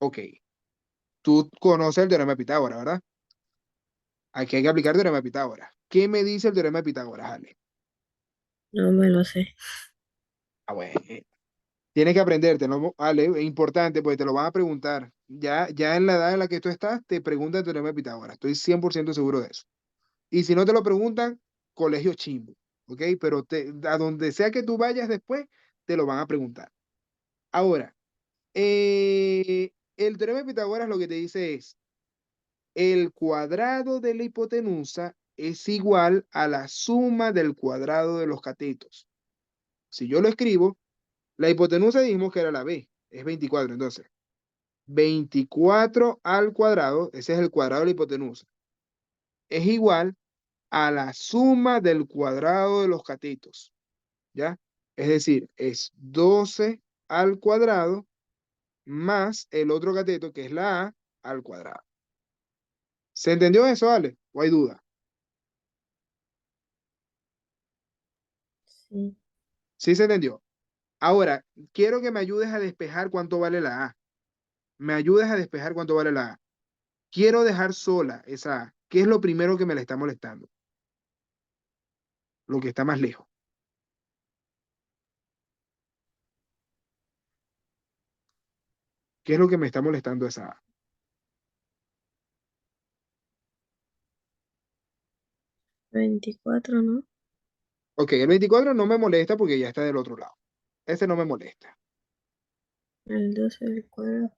Ok, tú conoces el teorema de Pitágoras, ¿verdad? Aquí hay que aplicar el teorema de Pitágoras. ¿Qué me dice el teorema de Pitágoras, Ale? No me lo sé. Ah, bueno. Tienes que aprenderte, ¿no? Ale, es importante porque te lo van a preguntar. Ya en la edad en la que tú estás, te preguntan el teorema de Pitágoras. Estoy 100% seguro de eso. Y si no te lo preguntan, colegio chimbo, ¿ok? Pero a donde sea que tú vayas después, te lo van a preguntar. Ahora, el teorema de Pitágoras lo que te dice es, el cuadrado de la hipotenusa es igual a la suma del cuadrado de los catetos. Si yo lo escribo, la hipotenusa dijimos que era la B, es 24, entonces 24 al cuadrado, ese es el cuadrado de la hipotenusa, es igual a la suma del cuadrado de los catetos, ¿ya? Es decir, es 12 al cuadrado más el otro cateto que es la A al cuadrado. ¿Se entendió eso, Ale? ¿O hay duda? Sí. Sí se entendió. Ahora, quiero que me ayudes a despejar cuánto vale la A. Me ayudes a despejar cuánto vale la A. Quiero dejar sola esa A. ¿Qué es lo primero que me la está molestando? Lo que está más lejos. ¿Qué es lo que me está molestando esa A? 24, ¿no? Ok, el 24 no me molesta porque ya está del otro lado. Ese no me molesta. El 12 al cuadrado.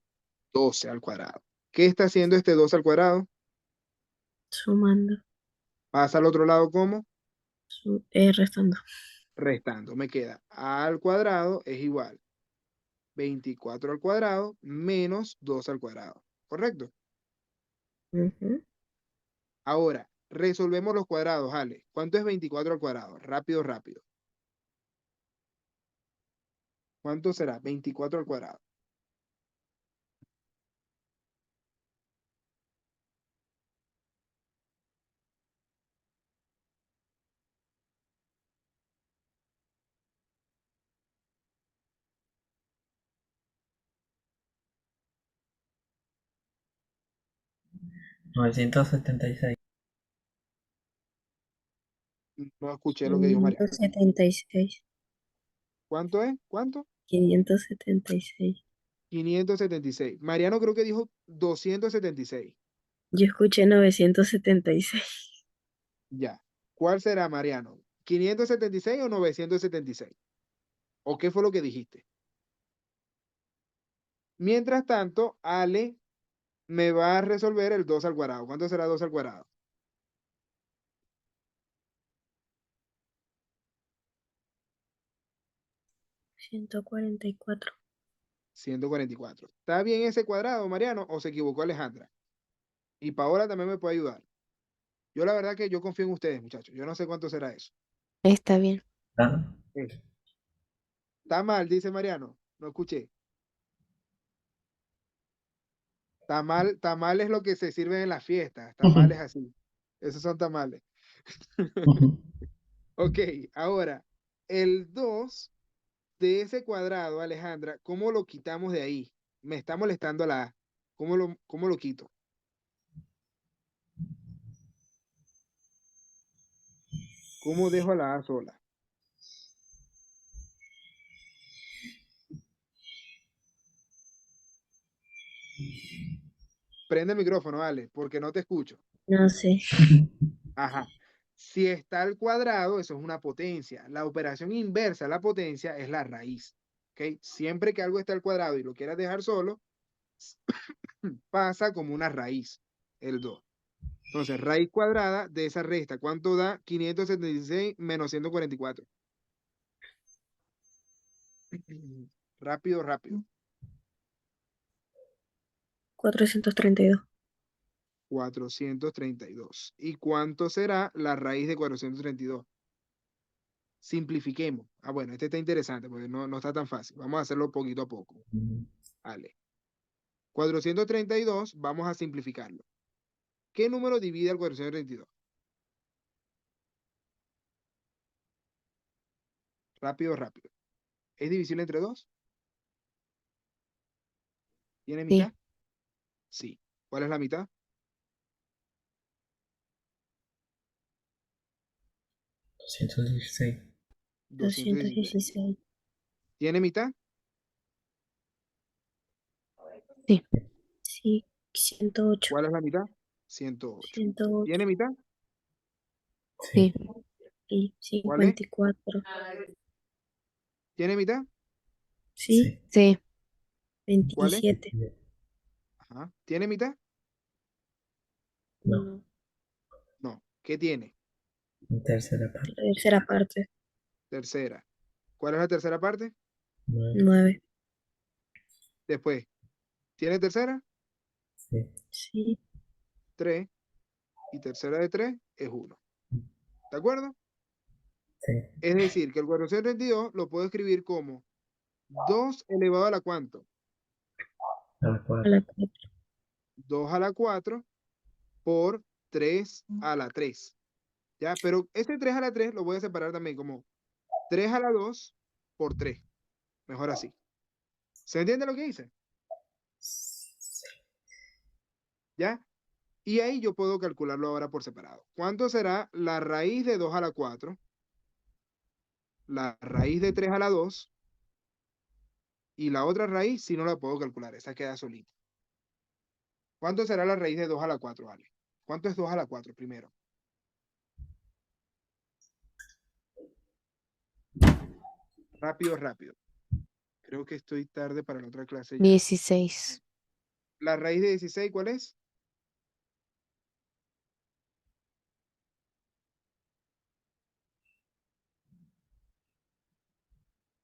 12 al cuadrado. ¿Qué está haciendo este 12 al cuadrado? Sumando. Pasa al otro lado como Restando. restando. Me queda A al cuadrado es igual 24 al cuadrado menos 2 al cuadrado. ¿Correcto? Ujú. Ahora, resolvemos los cuadrados, Ale. ¿Cuánto es 24 al cuadrado? Rápido, rápido. ¿Cuánto será? 24 al cuadrado. 976. No escuché lo que dijo Mariano. 576. ¿Cuánto es? ¿Cuánto? 576. 576. Mariano creo que dijo 276. Yo escuché 976. Ya. ¿Cuál será, Mariano? ¿576 o 976? ¿O qué fue lo que dijiste? Mientras tanto, Ale me va a resolver el 2 al cuadrado. ¿Cuánto será 2 al cuadrado? 144. 144. ¿Está bien ese cuadrado, Mariano? ¿O se equivocó Alejandra? Y Paola también me puede ayudar. Yo la verdad que yo confío en ustedes, muchachos. Yo no sé cuánto será eso. Está bien. ¿Ah? Eh, Está mal, dice Mariano. No escuché. Tamal es lo que se sirve en las fiestas. Tamales así. Esos son tamales. Ok, ahora, el 2 de ese cuadrado, Alejandra, ¿cómo lo quitamos de ahí? Me está molestando la A. ¿Cómo lo quito? ¿Cómo dejo a la A sola? Prende el micrófono, Ale, porque no te escucho. No sé. Ajá. Si está al cuadrado, eso es una potencia. La operación inversa a la potencia es la raíz. ¿Ok? Siempre que algo está al cuadrado y lo quieras dejar solo, pasa como una raíz, el 2. Entonces, raíz cuadrada de esa resta, ¿cuánto da 576 menos 144? Rápido, rápido. 432. 432. ¿Y cuánto será la raíz de 432? Simplifiquemos. Ah, bueno, este está interesante porque no está tan fácil. Vamos a hacerlo poquito a poco. Vale. 432, vamos a simplificarlo. ¿Qué número divide al 432? Rápido, rápido. ¿Es divisible entre 2? ¿Tiene Sí. mitad? Sí. ¿Cuál es la mitad? 216. 216. 216. ¿Tiene mitad? Sí. Sí. 108. ¿Cuál es la mitad? 108. 108. ¿Tiene mitad? Sí. Sí. Y ¿Cuál es? 54. ¿Tiene mitad? Sí. Sí. Sí. ¿Cuál es? 27. Ajá. ¿Tiene mitad? No. No. No. ¿Qué tiene? Tercera La parte. tercera parte. Tercera. ¿Cuál es la tercera parte? 9. 9. Después. ¿Tiene tercera? Sí. Sí. 3. Y tercera de 3 es 1. ¿De acuerdo? Sí. Es decir, que el 432 lo puedo escribir como 2 elevado a la ¿cuánto? A la A 4. la 4. 2 a la 4 por 3 a la 3. ¿Ya? Pero ese 3 a la 3 lo voy a separar también como 3 a la 2 por 3. Mejor así. ¿Se entiende lo que hice? ¿Ya? Y ahí yo puedo calcularlo ahora por separado. ¿Cuánto será la raíz de 2 a la 4? La raíz de 3 a la 2 y la otra raíz si no la puedo calcular, esa queda solita. ¿Cuánto será la raíz de 2 a la 4, Ale? ¿Cuánto es 2 a la 4 primero? Rápido, rápido. Creo que estoy tarde para la otra clase ya. 16. La raíz de 16, ¿cuál es?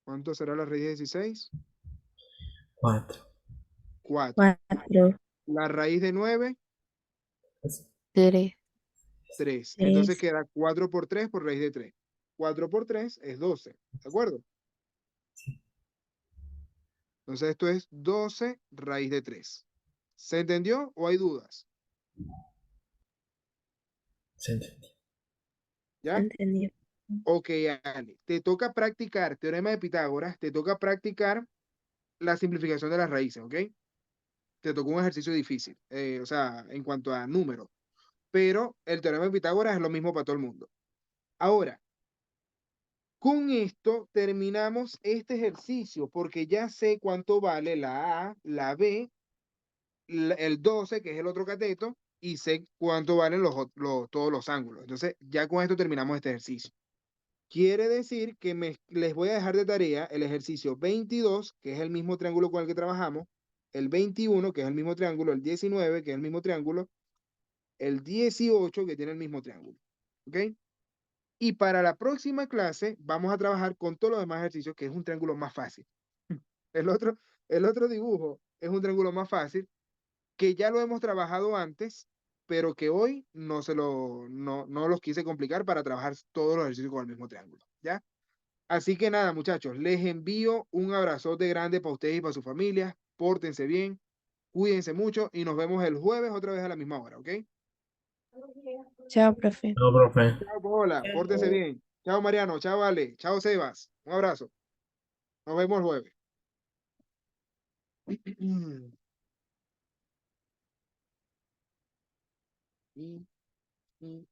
¿Cuánto será la raíz de 16? 4. 4. 4. La raíz de 9, 3. 3. Entonces 3. queda 4 por 3 por raíz de 3. 4 por 3 es 12. ¿De acuerdo? Entonces esto es 12 raíz de 3. ¿Se entendió o hay dudas? Se entendió. ¿Ya? Entendido. Ok, Ale. Te toca practicar teorema de Pitágoras, te toca practicar la simplificación de las raíces, ¿ok? Te tocó un ejercicio difícil, o sea, en cuanto a números. Pero el teorema de Pitágoras es lo mismo para todo el mundo. Ahora, con esto terminamos este ejercicio porque ya sé cuánto vale la A, la B, el 12, que es el otro cateto, y sé cuánto valen todos los ángulos. Entonces, ya con esto terminamos este ejercicio. Quiere decir que les voy a dejar de tarea el ejercicio 22, que es el mismo triángulo con el que trabajamos, el 21, que es el mismo triángulo, el 19, que es el mismo triángulo, el 18, que tiene el mismo triángulo. ¿Ok? Y para la próxima clase vamos a trabajar con todos los demás ejercicios, que es un triángulo más fácil. El otro, el otro dibujo es un triángulo más fácil, que ya lo hemos trabajado antes, pero que hoy no los quise complicar para trabajar todos los ejercicios con el mismo triángulo. ¿Ya? Así que nada, muchachos, les envío un abrazote grande para ustedes y para sus familias. Pórtense bien, cuídense mucho y nos vemos el jueves otra vez a la misma hora, ¿ok? Chao, profe. No, profe. Chao, Paola, pórtense bien. Chao, Mariano, chao, Ale, chao, Sebas. Un abrazo. Nos vemos el jueves. Y- y-